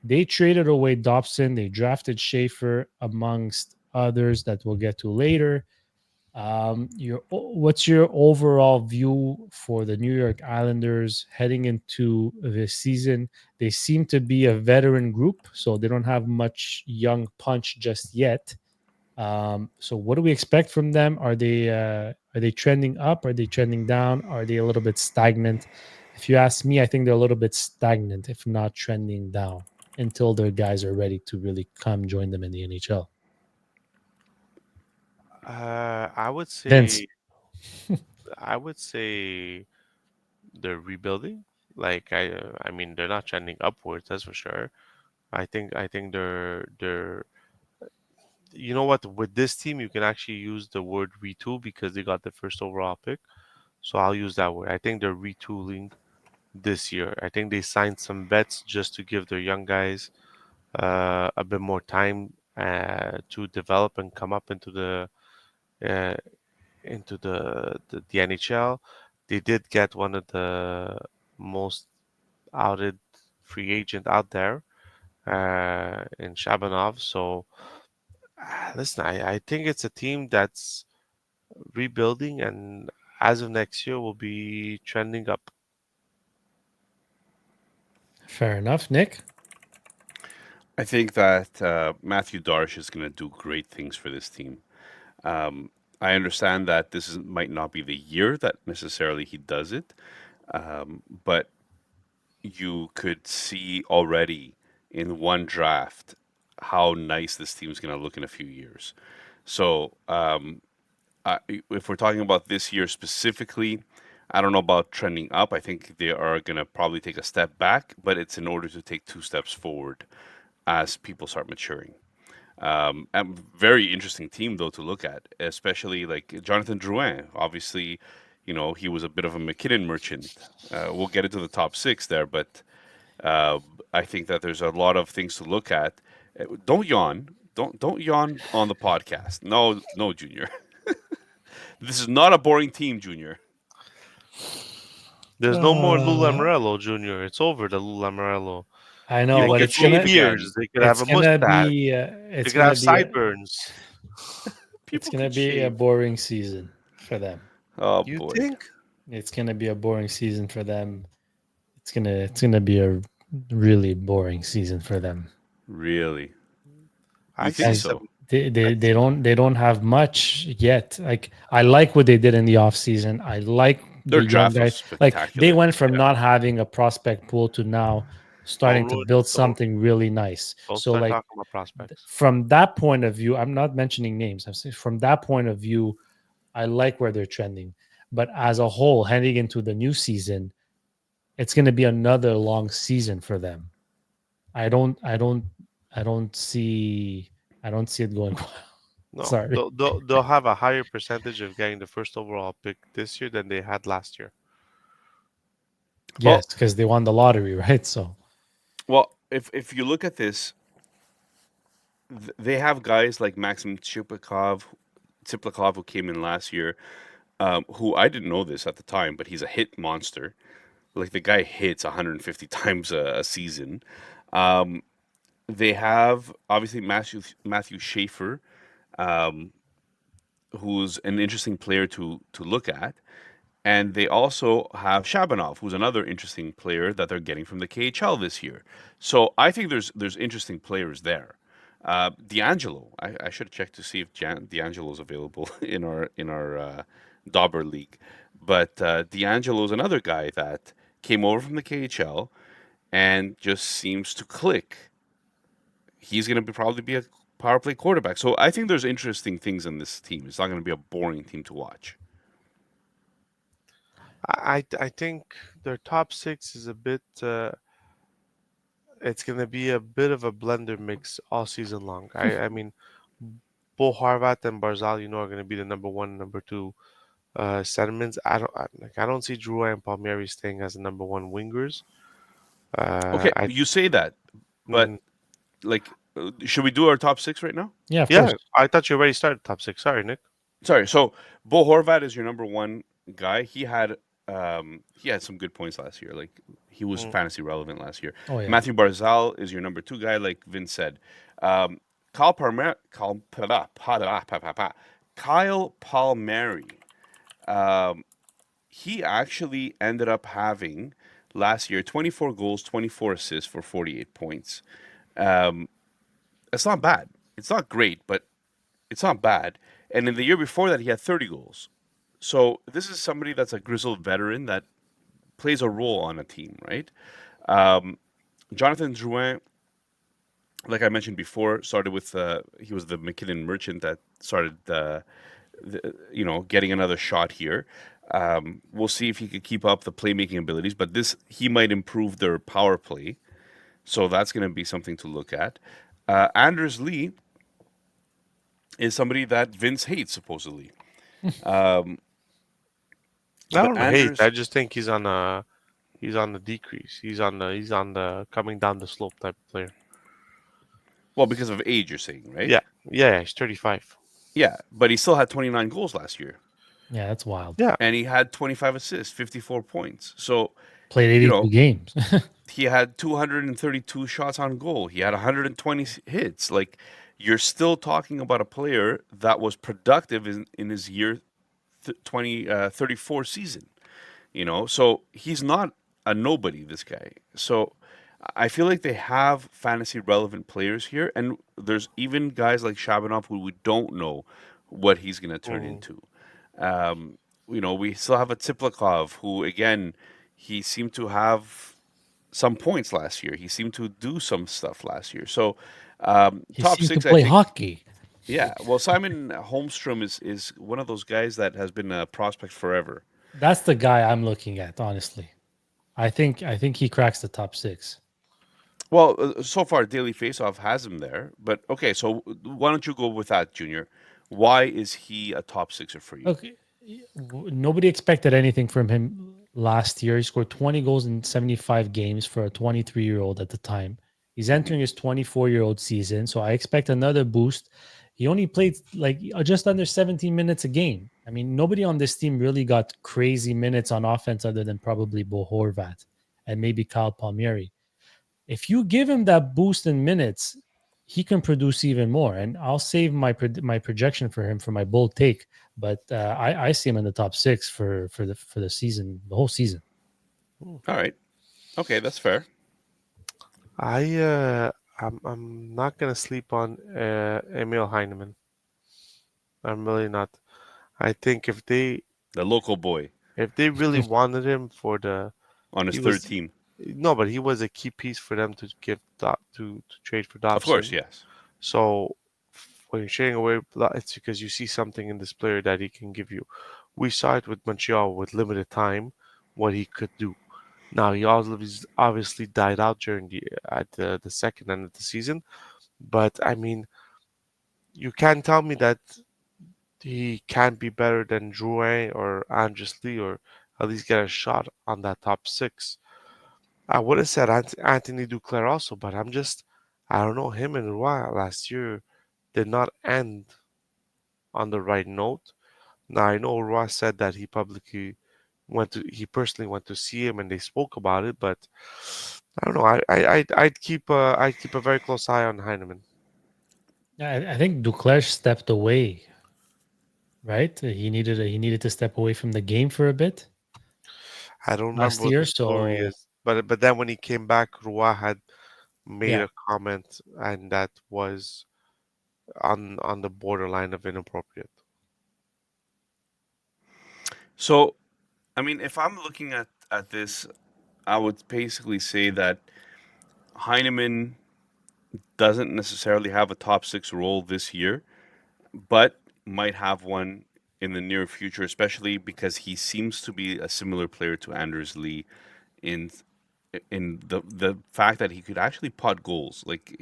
They traded away Dobson. They drafted Schaefer, amongst others that we'll get to later. What's your overall view for the New York Islanders heading into this season? They seem to be a veteran group, so they don't have much young punch just yet. So what do we expect from them? Are they trending up? Are they trending down? Are they a little bit stagnant? If you ask me, I think they're a little bit stagnant, if not trending down, until their guys are ready to really come join them in the NHL. I would Vince, say I would say they're rebuilding. Like I mean they're not trending upwards, that's for sure. I think they're you know what, with this team you can actually use the word retool because they got the first overall pick. So I'll use that word. I think they're retooling this year. I think they signed some vets just to give their young guys a bit more time to develop and come up uh, into the NHL. They did get one of the most outed free agent out there in Shabanov. So listen, I think it's a team that's rebuilding and as of next year will be trending up. fair enough. Nick, I think that Matthew Darsh is going to do great things for this team. Um, I understand that might not be the year that necessarily he does it, but you could see already in one draft how nice this team's going to look in a few years. So, if we're talking about this year specifically, I don't know about trending up. I think they are going to probably take a step back, but it's in order to take two steps forward as people start maturing. And very interesting team though to look at, especially like Jonathan Drouin. Obviously, he was a bit of a McKinnon merchant. We'll get into the top six there, but uh, I think that there's a lot of things to look at. Don't yawn. Don't yawn on the podcast. No, no, Junior. This is not a boring team, Junior. There's no more Lou Uh, Lamoriello Jr. It's over the Lou Lamoriello. I know, They They but could could it's grow shave gonna again. beards. They could have it's a gonna mustache. be They could have sideburns. it's People gonna could be a shave. boring season for them. Oh You boy, think? It's gonna be a boring season for them. It's gonna be a really boring season for them. really? You I think see As so? some. I they see. don't have much yet. Like I like what they did in the offseason. I like Their the young draft was guys. Like they spectacular. went from Yeah. not having a prospect pool to now Don't starting to ruin. build Don't something really nice. don't So start like talking about prospects. from that point of view, I'm not mentioning names. I'm saying from that point of view, I like where they're trending. But as a whole, heading into the new season, it's going to be another long season for them. I don't, I don't, I don't see, I don't see it going well. No, Sorry. they'll have a higher percentage of getting the first overall pick this year than they had last year. Yes, Well, because they won the lottery, right? So if you look at this, they have guys like Maxim Tsiplikov, who came in last year, who I didn't know this at the time, but he's a hit monster. Like the guy hits 150 times a season. Um, they have obviously Matthew Schaefer, um, who's an interesting player to look at. And they also have Shabanov, who's another interesting player that they're getting from the KHL this year. So I think there's interesting players there. D'Angelo, I should check to see if D'Angelo is available in our Dauber league. But D'Angelo is another guy that came over from the KHL and just seems to click. He's going to probably be a power play quarterback. So I think there's interesting things in this team. It's not going to be a boring team to watch. I think their top six is a bit. It's gonna be a bit of a blender mix all season long. I mean, Bo Harvat and Barzal, are gonna be the number one, number two sentiments. I don't see Drew and Palmieri staying as the number one wingers. Okay, I you say that, but mhm. like, should we do our top six right now? yeah, of Yeah, course. I thought you already started top six. Sorry, Nick. Sorry. So Bo Horvat is your number one guy. He had some good points last year. Like he was Mm. fantasy relevant last year. Oh yeah. Matthew Barzal is your number two guy, like Vince said. Um, Kyle Palmieri. Um, he actually ended up having last year 24 goals, 24 assists for 48 points. Um, it's not bad. It's not great, but it's not bad. And in the year before that, he had 30 goals. So this is somebody that's a grizzled veteran that plays a role on a team, right? Um, Jonathan Drouin, like I mentioned before, started with he was the McKinnon merchant that started getting another shot here. We'll see if he could keep up the playmaking abilities, but this he might improve their power play. So that's going to be something to look at. Anders Lee is somebody that Vince hates supposedly. Um, I but don't hate. I Anders, just think he's on the decrease. He's on the coming down the slope type of player. well, because of age, you're saying, right? Yeah, yeah, he's 35. Yeah, but he still had 29 goals last year, Yeah, that's wild. Yeah, and he had 25 assists, 54 points. So, Played you 82 know, games. he had 232 shots on goal. He had 120 hits. Like, you're still talking about a player that was productive in his year 34 season. So he's not a nobody, this guy. So I feel like they have fantasy relevant players here, and there's even guys like Shabanov who we don't know what he's going to turn mhm. into. We still have a Tsiplikov who, again, he seemed to have some points last year. He seemed to do some stuff last year. So He top seemed to six, I play think. hockey. Yeah, well, Simon Holmstrom is one of those guys that has been a prospect forever. That's the guy I'm looking at, honestly. I think he cracks the top six. Well, so far Daily Faceoff has him there, but okay. So why don't you go with that, Junior? Why is he a top sixer for you? Okay, nobody expected anything from him last year. He scored 20 goals in 75 games for a 23-year-old at the time. He's Hmm. entering his 24-year-old season, so I expect another boost. He only played like just under 17 minutes a game. I mean, nobody on this team really got crazy minutes on offense other than probably Bo Horvat and maybe Kyle Palmieri. If you give him that boost in minutes, he can produce even more. And I'll save my projection for him for my bold take. But I see him in the top six for the season, the whole season. Hmm. All right. Okay, that's fair. I I'm not gonna sleep on Emil Heinemann. I'm really not. I think The local boy if they really wanted him for on his he third was team. no, but he was a key piece for them to give to trade for Of course, Dobson. yes. So when you're trading away, it's because you see something in this player that he can give you. We saw it with Montreal with limited time, what he could do. Now he obviously died out during the second end of the season, but I mean you can't tell me that he can't be better than Drouin or Andres Lee or at least get a shot on that top six. I would have said Anthony Duclair also, but I don't know, him and Roy last year did not end on the right note. Now I know Roy said that he personally went to see him and they spoke about it, but I don't know. I'd keep a very close eye on Heineman. I think Duclair stepped away, right? He needed to step away from the game for a bit I don't remember last what year. the story So is, but then when he came back, Roy had made yeah, a comment and that was on the borderline of inappropriate. So, I mean, if I'm looking at this, I would basically say that Heineman doesn't necessarily have a top six role this year, but might have one in the near future, especially because he seems to be a similar player to Anders Lee in the fact that he could actually pot goals. Like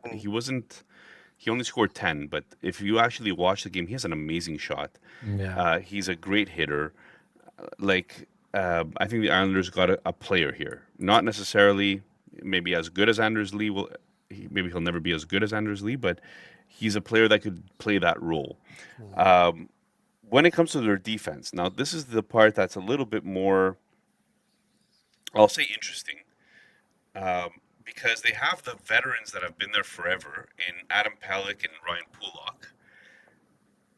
Mm, he wasn't he only scored 10, but if you actually watch the game, he has an amazing shot. yeah, He's a great hitter. Like I think the Islanders got a player here, not necessarily maybe as good as Anders Lee will. Maybe he'll never be as good as Anders Lee, but he's a player that could play that role. mm, Um, when it comes to their defense, now this is the part that's a little bit more, I'll say, interesting, because they have the veterans that have been there forever in Adam Pellick and Ryan Pulak,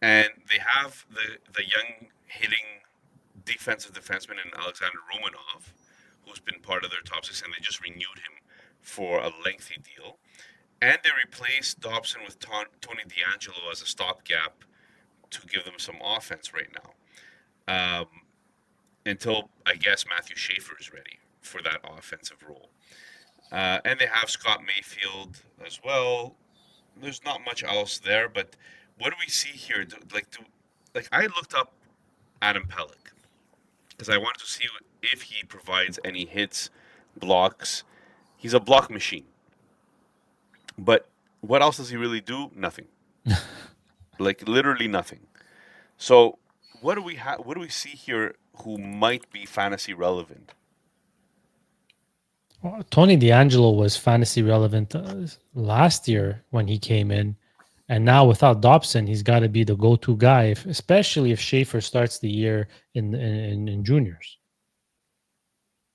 and they have the young hitting defensive defenseman in Alexander Romanov, who's been part of their top six, and they just renewed him for a lengthy deal. And they replaced Dobson with Tony D'Angelo as a stopgap to give them some offense right now, until I guess Matthew Schaefer is ready for that offensive role. And they have Scott Mayfield as well. There's not much else there, but what do we see here? Like I looked up Adam Pellick because I wanted to see if he provides any hits, blocks. He's a block machine. But what else does he really do? Nothing. Like literally nothing. So what do we see here who might be fantasy relevant? well, Tony D'Angelo was fantasy relevant last year when he came in, and now without Dobson, he's got to be the go-to guy, especially if Schaefer starts the year in juniors.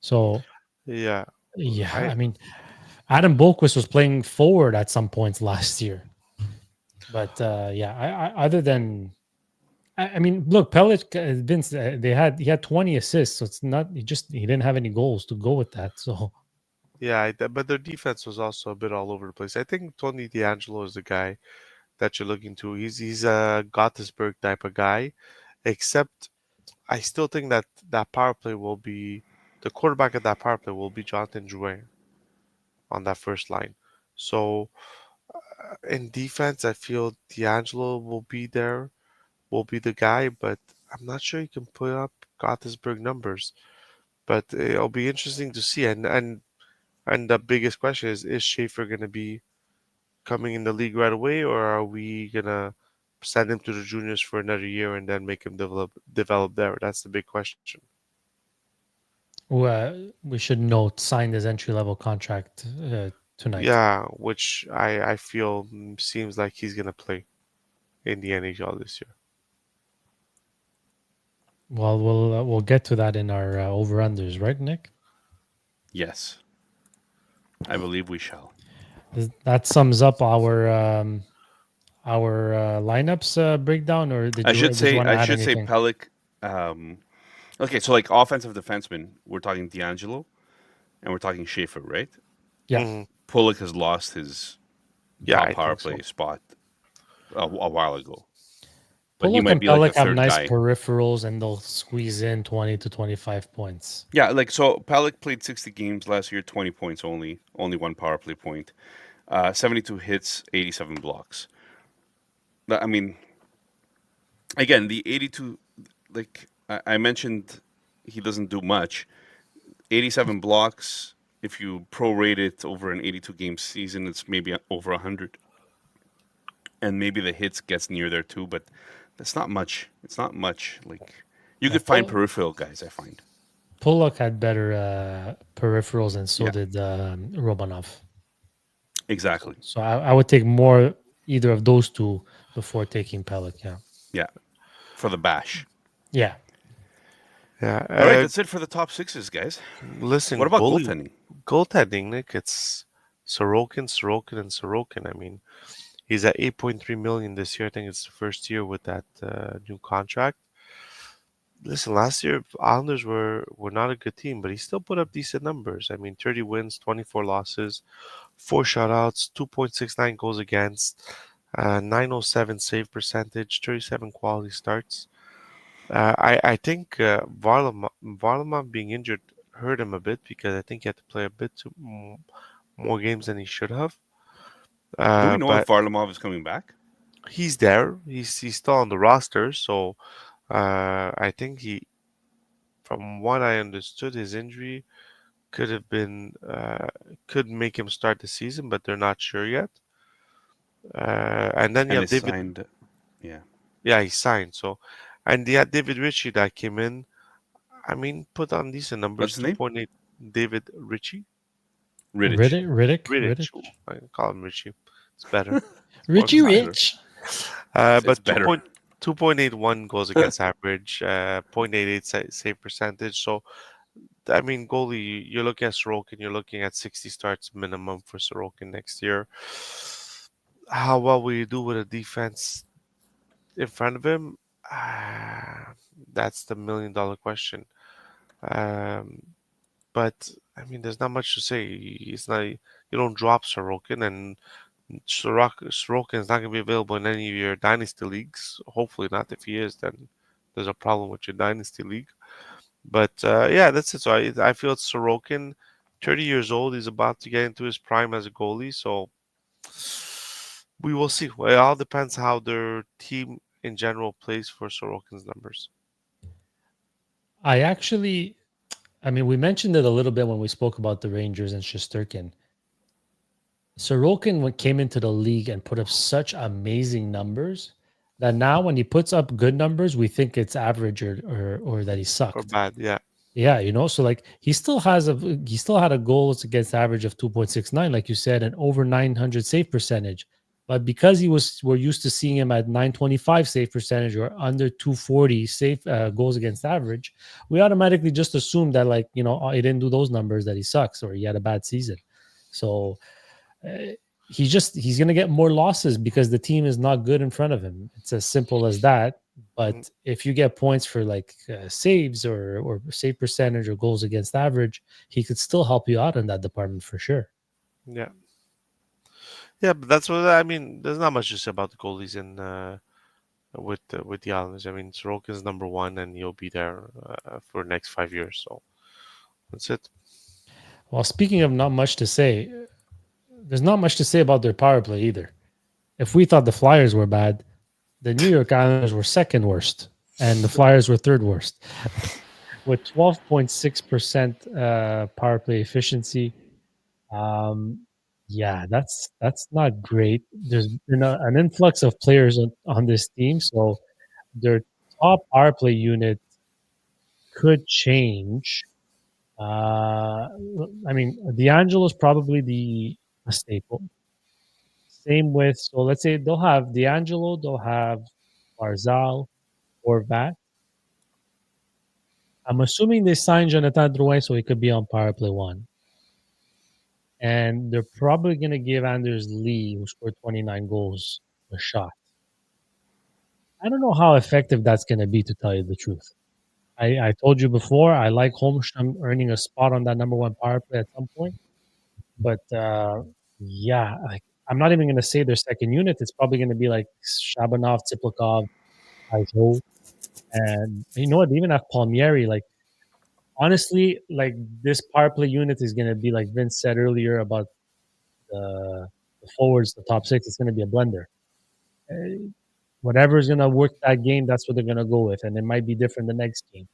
So yeah, yeah, I I mean, Adam Bolquist was playing forward at some points last year, but yeah, other than I mean, look, Pellet, Vince, he had 20 assists, so it's not he didn't have any goals to go with that. So but their defense was also a bit all over the place. I think Tony D'Angelo is the guy that you're looking to. He's a Gothenburg type of guy, except I still think that that power play will be the quarterback of that power play will be Jonathan Drouin on that first line. So in defense, I feel D'Angelo will be there, will be the guy, but I'm not sure he can put up Gothenburg numbers, but it'll be interesting to see. And the biggest question is Schaefer going to be coming in the league right away, or are we gonna send him to the juniors for another year and then make him develop there? That's the big question. We should note signed his entry level contract tonight. Yeah, which I feel seems like he's gonna play in the NHL this year. Well, we'll get to that in our over unders, right, Nick? Yes, I believe we shall. That sums up our lineups breakdown, or did you want to I add should say anything? Pellick. Um, okay, so like offensive defenseman, we're talking D'Angelo and we're talking Schaefer, right? Yeah, Hmm. Pollock has lost his Yeah, top I power think play so. spot a while ago, but he Bullock might and be like a Pellick have third nice guy. peripherals, and they'll squeeze in 20 to 25 points. Yeah, like so Pellick played 60 games last year, 20 points only one power play point, 72 hits, 87 blocks. I mean, again, the 82, like I mentioned, he doesn't do much. 87 blocks. If you prorate it over an 82 game season, it's maybe over 100, and maybe the hits gets near there too. But that's not much. It's not much. Like you Yeah, could find peripheral guys. I find. Bullock had better peripherals, and so Yeah, did Romanov. So, exactly. so I would take more either of those two before taking Pellick. Yeah, Yeah, for the bash. yeah. Yeah. All right, that's it for the top sixes, guys. What Listen, about goaltending? goaltending, Nick. It's Sorokin, Sorokin, and Sorokin. I mean, he's at 8.3 million this year. I think it's the first year with that new contract. Listen, last year Islanders were not a good team, but he still put up decent numbers. I mean, 30 wins, 24 losses, four shutouts, 2.69 goals against, 907 save percentage, 37 quality starts. I think Varlamov being injured hurt him a bit because I think he had to play a bit more games than he should have. Do we know if But Varlamov is coming back? he's there. He's still on the roster, so I think from what I understood, his injury could have been could make him start the season, but they're not sure yet. And then you And have is David. signed. Yeah, Yeah, he signed. So, and you had David Ritchie that came in. I mean, put on decent what's numbers. his name? 2.8. David Ritchie. Riddich. Riddich. Ooh, I can call him Richie. It's better. Or Richie It's Kyle. better. Rich. It's But better. 2.81 goals against average, 0.88 save percentage. So I mean, goalie, you're looking at Sorokin, you're looking at 60 starts minimum for Sorokin next year. How well will you do with a defense in front of him? That's the $1 million question. Um, but I mean, there's not much to say. It's not you don't drop Sorokin, and Sorokin is not going to be available in any of your dynasty leagues. Hopefully not. If he is, then there's a problem with your dynasty league. But yeah, that's it. So I feel it's Sorokin, 30 years old. He's about to get into his prime as a goalie. So we will see. Well, it all depends how their team in general plays for Sorokin's numbers. I actually, I mean, we mentioned it a little bit when we spoke about the Rangers and Shesterkin. Sorokin came into the league and put up such amazing numbers that now when he puts up good numbers, we think it's average or that he Or sucked. bad, yeah. Yeah, so like he still had a goals against average of 2.69, like you said, and over 900 save percentage. But because we're used to seeing him at 925 save percentage or under 240 save goals against average, we automatically just assume that like he didn't do those numbers, that he sucks or he had a bad season. So uh, he's going to get more losses because the team is not good in front of him. It's as simple as that. Mhm. But if you get points for like saves or save percentage or goals against average, he could still help you out in that department for sure. Yeah. Yeah, but that's what I mean. There's not much to say about the goalies in with the Islanders. I mean, Sorokin's number one, and he'll be there for the next 5 years. So that's it. Well, speaking of not much to say, there's not much to say about their power play either. If we thought the Flyers were bad, the New York Islanders were second worst. and the Flyers were third worst with 12.6% power play efficiency. Um, yeah, that's not great. There's been an influx of players on this team, so their top power play unit could change. I mean, D'Angelo's probably the a staple. Same with, so let's say they'll have D'Angelo, they'll have Barzal or Vat. I'm assuming they signed Jonathan Drouin so he could be on power play one. And they're probably going to give Anders Lee, who scored 29 goals, a shot. I don't know how effective that's going to be, to tell you the truth. I told you before, I like Holmstrom earning a spot on that number one power play at some point. But yeah, I'm not even going to say their second unit. It's probably going to be like Shabanov, Tsiplikov, Pajot. And you know what? They even have Palmieri. Like, honestly, like this power play unit is going to be like Vince said earlier about the forwards, the top six. It's going to be a blender. Uh, Whatever is going to work that game, that's what they're going to go with, and it might be different the next game.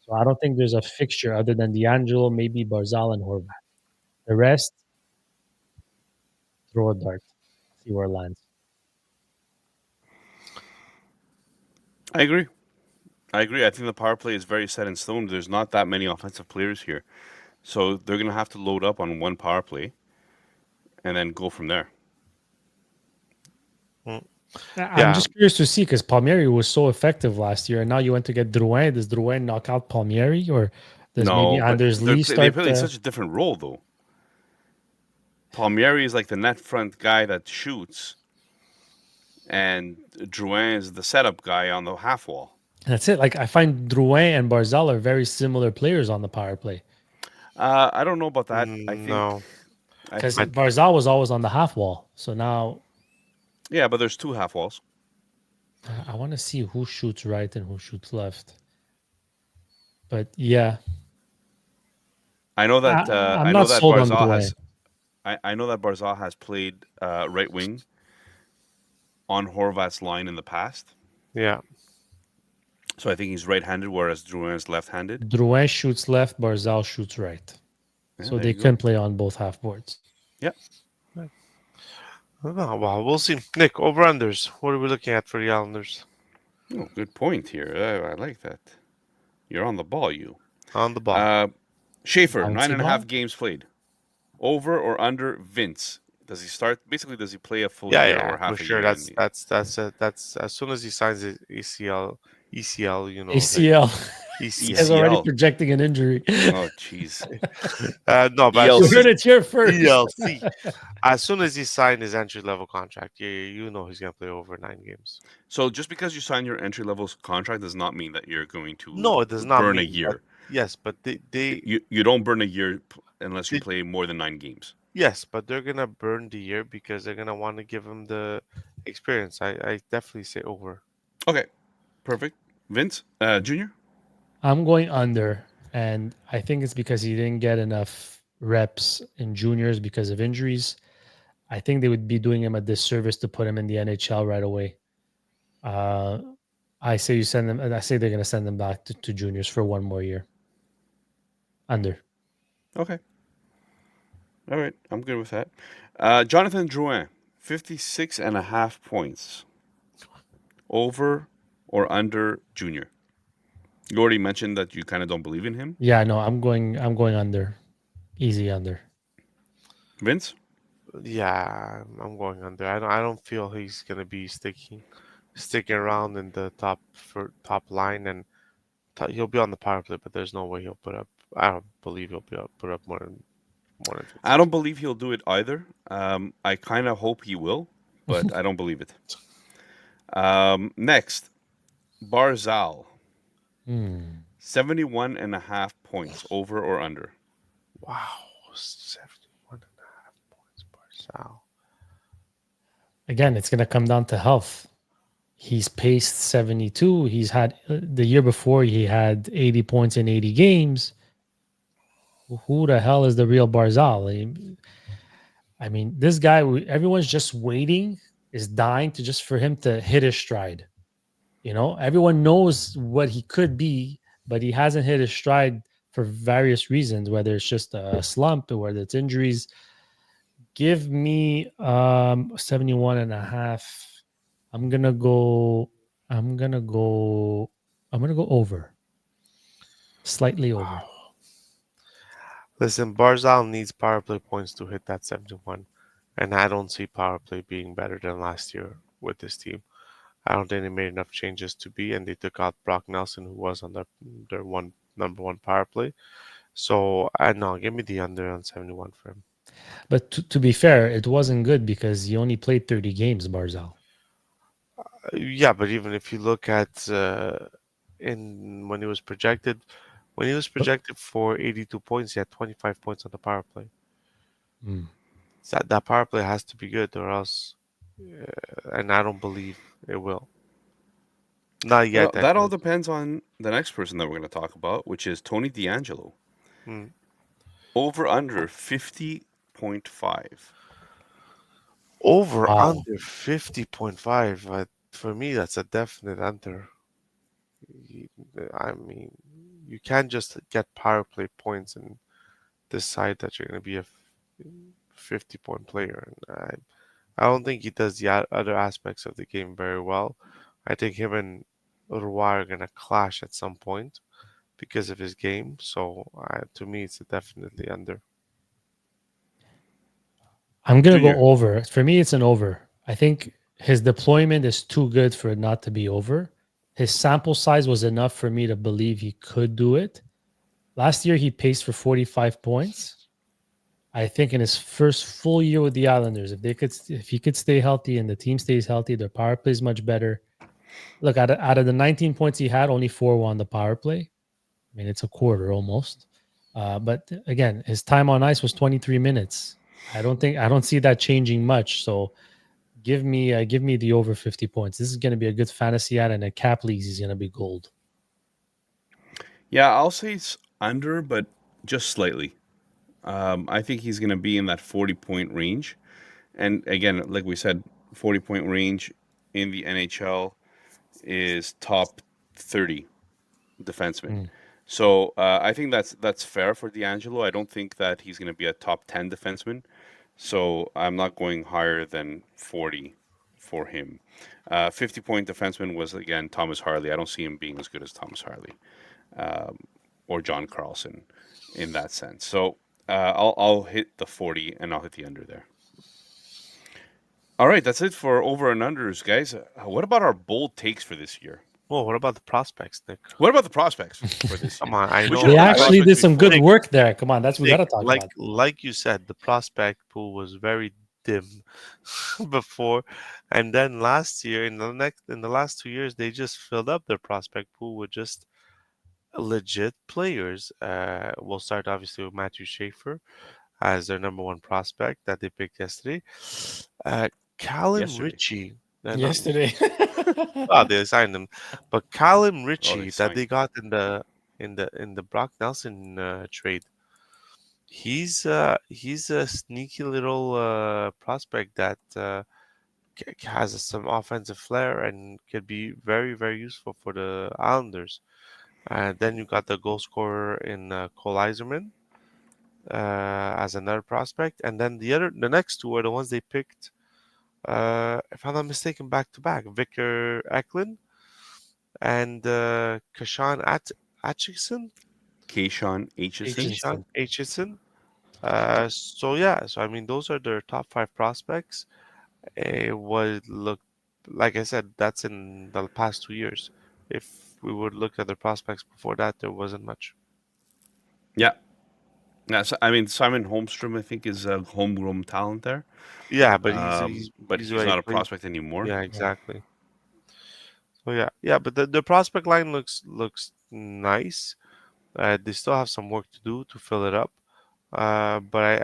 So I don't think there's a fixture other than D'Angelo, maybe Barzal and Horvat. The rest, throw a dart, see where it lands. I agree. I agree. I think the power play is very set in stone. There's not that many offensive players here. So they're going to have to load up on one power play and then go from there. Mm. I'm Yeah, just curious to see because Palmieri was so effective last year, and now you went to get Drouin. Does Drouin knock out Palmieri, or does maybe No, but Anders Lee they start? play such a different role, though. Palmieri is like the net front guy that shoots, and Drouin is the setup guy on the half wall. That's it. Like I find Drouin and Barzal are very similar players on the power play I don't know about that. no. I because I think, Barzal was always on the half wall. So now yeah, but there's two half walls. I want to see who shoots right and who shoots left. But yeah, I'm I know not that sold on Barzal Drouin. has. I know that Barzal has played right wing on Horvat's line in the past. yeah. So I think he's right-handed, whereas Drouin is left-handed. Drouin shoots left, Barzal shoots right. Yeah, So there they you go. can play on both half boards. Yeah. Oh, well, we'll see. Nick, over unders. What are we looking at for the Islanders Oh, good point here. I like that. You're on the ball, you. on the ball? Uh, Schaefer, nine Bouncy and a half ball. games played. Over or under Vince? Does he start? Basically, does he play a full Yeah, year yeah, or for half a sure. year in the That's as soon as he signs his ACL, ACL is ECL. already ECL? projecting an injury. Oh, jeez. No, but You heard ELC. it here first. ELC. As soon as he signed his entry level contract, you know he's gonna play over 9 games. So just because you sign your entry level contract does not mean that you're going to No, it does not burn a mean, but year. yes, but You don't burn a year unless you they play more than 9 games. yes, but they're gonna burn the year because they're gonna want to give him the experience. I definitely say over. Okay, perfect. Vince, Junior. I'm going under, and I think it's because he didn't get enough reps in juniors because of injuries. I think they would be doing him a disservice to put him in the NHL right away. Uh, I say you send them. I say they're going to send them back to juniors for one more year. Under. Okay. All right, I'm good with that. Jonathan Drouin, 56 and a half points. Over or under Junior? You already mentioned that you kind of don't believe in him. Yeah, no, I'm going. I'm going under. Easy under. Vince? Yeah, I'm going under. I don't feel he's gonna be sticking around in the top line, and he'll be on the power play, but there's no way he'll put up. I don't believe he'll put up more than I 50. don't believe he'll do it either. I kind of hope he will, but I don't believe it. Next, Barzal, Hmm. 71 and a half points. Over or under? Wow, 71.5 points per Sal. Again, it's going to come down to health. He's paced 72. He's had the year before he had 80 points in 80 games. Who the hell is the real Barzal? I mean, this guy, everyone's just waiting, is dying to just for him to hit his stride. Everyone knows what he could be, but he hasn't hit his stride for various reasons, whether it's just a slump or whether it's injuries. Give me 71 and a half. I'm gonna go I'm gonna go I'm gonna go over. Slightly over. Wow. Listen, Barzal needs power play points to hit that 71, and I don't see power play being better than last year with this team. I don't think they made enough changes to be, and they took out Brock Nelson, who was on their number one power play. So I know, give me the under on 71 for him. But to be fair, it wasn't good because he only played 30 games, Barzal. Yeah, but even if you look at in when he was But projected for 82 points, he had 25 points on the power play. mm, So that power play has to be good, or else, and I don't believe it will. Not Well, yet, that all anyways. depends on the next person that we're going to talk about, which is Tony D'Angelo. Mm. Over under 50.5. Over wow. under 50.5. For me, that's a definite under. Y- I mean, you can't just get power play points and decide that you're going to be a 50-point player. And I don't think he does the other aspects of the game very well. I think him and Uruguay are going to clash at some point because of his game. So to me, it's definitely under. I'm gonna go Junior, over. For me, it's an over. I think his deployment is too good for it not to be over. His sample size was enough for me to believe he could do it. Last year, he paced for 45 points. I think in his first full year with the Islanders, if he could stay healthy and the team stays healthy, their power play is much better. Look, out of the 19 points he had, only four were on the power play. I mean, it's a quarter almost. But again, his time on ice was 23 minutes. I don't see that changing much. So give me the over 50 points. This is going to be a good fantasy ad, and in cap leagues, he's going to be gold. yeah, I'll say it's under, but just slightly. I think he's going to be in that 40-point range. And again, like we said, 40-point range in the NHL is top 30 defenseman. Mm. So I think that's fair for D'Angelo. I don't think that he's going to be a top 10 defenseman. So I'm not going higher than 40 for him. 50-point defenseman was again Thomas Harley. I don't see him being as good as Thomas Harley or John Carlson in that sense. So I'll hit the 40 and I'll hit the under there. All right, that's it for over and unders, guys. What about our bold takes for this year? Oh, what about the prospects, Nick? What about the prospects for this Come year? on, I We should know, They hit the actually prospects did some good before. Nick, work there. Come on, we got Nick, to talk about. like you said, the prospect pool was very dim before, and then last year, in the last 2 years, they just filled up their prospect pool with just legit players. We'll start obviously with Matthew Schaefer as their number one prospect that they picked yesterday. Uh, Callum Yesterday. Ritchie, not Yesterday. well, they signed him, but Callum Oh, they Ritchie that signed they him. got in the Brock Nelson trade. He's a sneaky little prospect that has some offensive flair and could be very useful for the Islanders. And then you got the goal scorer in Cole Eiserman as another prospect, and then the next two are the ones they picked. If I'm not mistaken, back to back, Victor Eklund and Kashan Atchison, Kayshawn Aitchison. Keishan Agenson. Aitchison. So yeah, so I mean, those are their top five prospects. It would look, like I said, that's in the past 2 years. If we would look at the prospects before that, there wasn't much. Yeah. Yeah, so, I mean, Simon Holmstrom, I think, is a homegrown talent there, Yeah, but he's but he's he's already not a played. prospect anymore. Yeah, Yeah. exactly. So yeah, but the prospect line looks nice. They still have some work to do to fill it up. But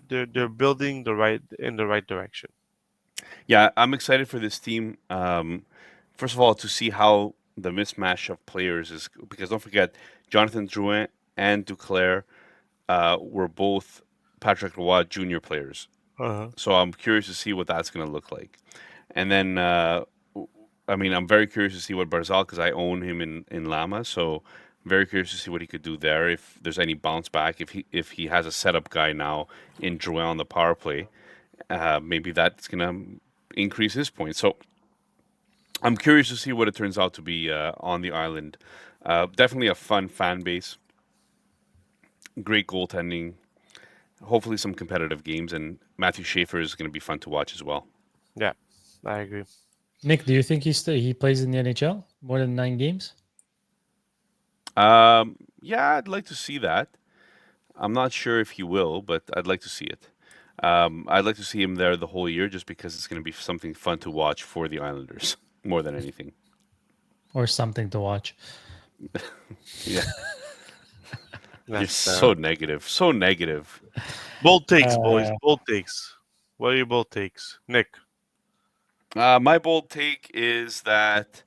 they're building the right direction. Yeah, I'm excited for this team. First of all, to see how the mismatch of players is, because don't forget, Jonathan Drouin and Duclair were both Patrick Roy junior players. Uh-huh. So I'm curious to see what that's going to look like. And then I mean, I'm very curious to see what Barzal, because I own him in Lama, so very curious to see what he could do there. If there's any bounce back, if he has a setup guy now in Joel on the power play, maybe that's gonna increase his points. So I'm curious to see what it turns out to be on the island. Definitely a fun fan base, great goaltending. Hopefully, some competitive games, and Matthew Schaefer is going to be fun to watch as well. Yeah, I agree. Nick, do you think he plays in the NHL more than 9 games? Yeah, I'd like to see that. I'm not sure if he will, but I'd like to see it. I'd like to see him there the whole year, just because it's going to be something fun to watch for the Islanders more than anything. Or something to watch? Yeah, you're That's so negative, so negative. bold takes, boys. Uh, Bold takes. What are your bold takes, Nick? My bold take is that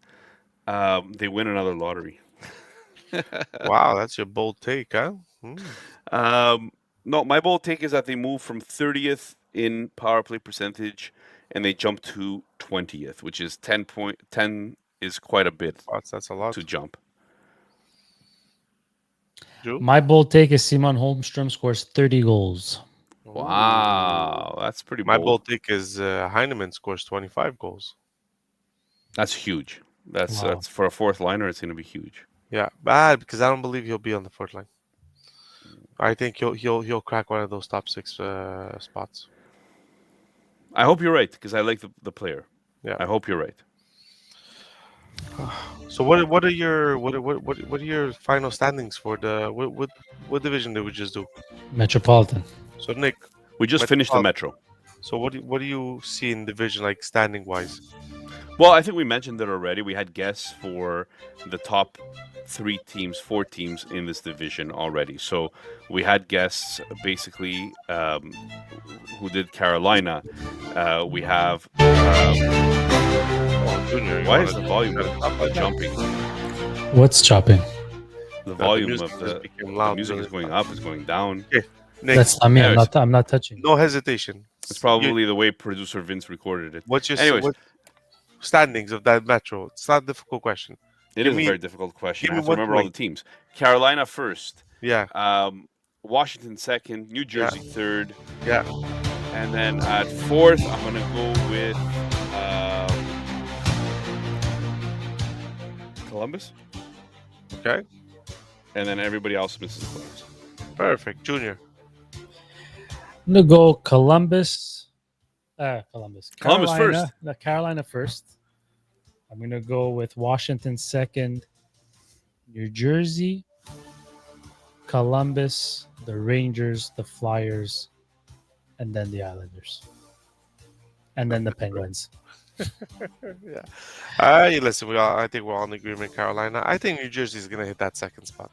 they win another lottery. Wow, that's your bold take, huh? Um, no, my bold take is that they move from 30th in power play percentage, and they jump to 20th, which is 10 is quite a bit That's a to lot. jump. Drew? my bold take is Simon Holmstrom scores 30 goals. Wow, that's pretty My bold. bold take is Heineman scores 25 goals. That's huge. That's Wow. that's for a fourth liner. It's going to be huge. Yeah, bad because I don't believe he'll be on the fourth line. I think he'll crack one of those top six spots. I hope you're right, because I like the player. Yeah. I hope you're right. So what are your what are your final standings for the what division did we just do? Metropolitan. So Nick, We just finished the Metropolitan. Metro. So what do you see in division like standing wise? Well, I think we mentioned it already. We had guests for the top 3 teams, 4 teams in this division already. So we had guests basically who did Carolina. We have. Oh, Junior, Why is the volume stop like that? jumping? What's chopping? The The volume music of just became the loud. music is going up, is going down. Okay, Nick, That's not me. Anyways, I'm not touching. no hesitation. it's probably the way producer Vince recorded it. What's your Anyways, what standings of that metro? It's not a difficult question. it Give is a me very difficult question. give I me have to one remember all the point. teams. Carolina first, Yeah, Washington second, New yeah, Jersey third, yeah. and then at fourth, I'm gonna go with Columbus, Okay, and then everybody else misses claims. perfect. Junior. I'm gonna go Columbus. Columbus. Columbus Carolina. first. The Carolina first. I'm gonna go with Washington second. New Jersey, Columbus, the Rangers, the Flyers, and then the Islanders. And then the Penguins. Yeah. Listen, I think we're all in agreement. Carolina. I think New Jersey is gonna hit that second spot.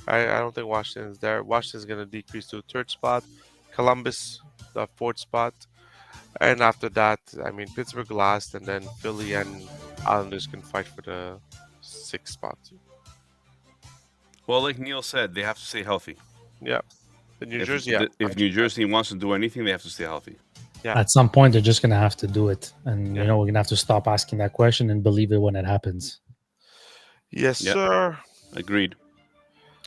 I don't think Washington is there. Washington's gonna decrease to a third spot. Columbus, the fourth spot, and after that, I mean Pittsburgh last, and then Philly and Islanders can fight for the sixth spot. Well, like Neil said, they have to stay healthy. Yeah. The New Jersey, yeah. If New Jersey wants to do anything, they have to stay healthy. Yeah. At some point, they're just gonna have to do it, and Yeah. you know we're gonna have to stop asking that question and believe it when it happens. Yes, Yeah. sir. Agreed.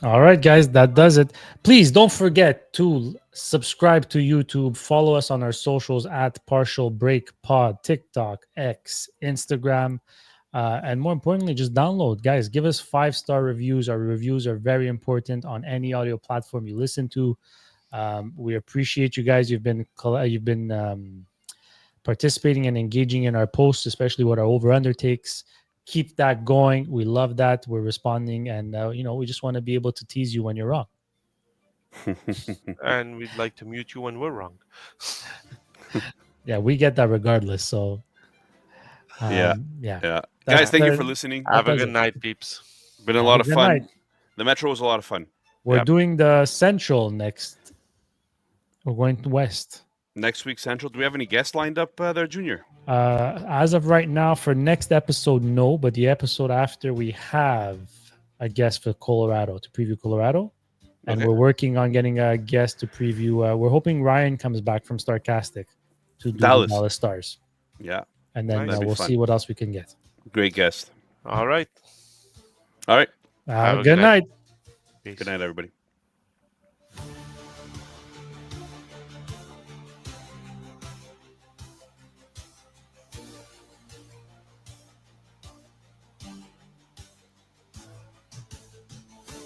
All right, guys, that does it. Please don't forget to subscribe to YouTube, follow us on our socials at Partial Break Pod, TikTok, X, Instagram, and more importantly, just download. Guys, give us 5-star reviews. Our reviews are very important on any audio platform you listen to. We appreciate you guys. You've been participating and engaging in our posts, especially with our over-under takes. Keep that going. We love that. We're responding, and we just want to be able to tease you when you're wrong. And we'd like to mute you when we're wrong. Yeah, we get that regardless. So, Yeah. yeah. Yeah. That- Guys, thank you that- for listening. Have a does good it. night, peeps. Been a Have lot a of good fun. night. The Metro was a lot of fun. We're Yep. doing the Central next. We're going west. Next week, Central. Do we have any guests lined up there, Junior? As of right now, for next episode, no. But the episode after, we have a guest for Colorado to preview Colorado, and Okay. we're working on getting a guest to preview. We're hoping Ryan comes back from Starcastic to do Dallas. the Dallas Stars, Yeah. and then Nice. we'll That'd be see fun. what else we can get. Great guest. All right. All right. Have a good Good night. night. Good Peace. night, everybody.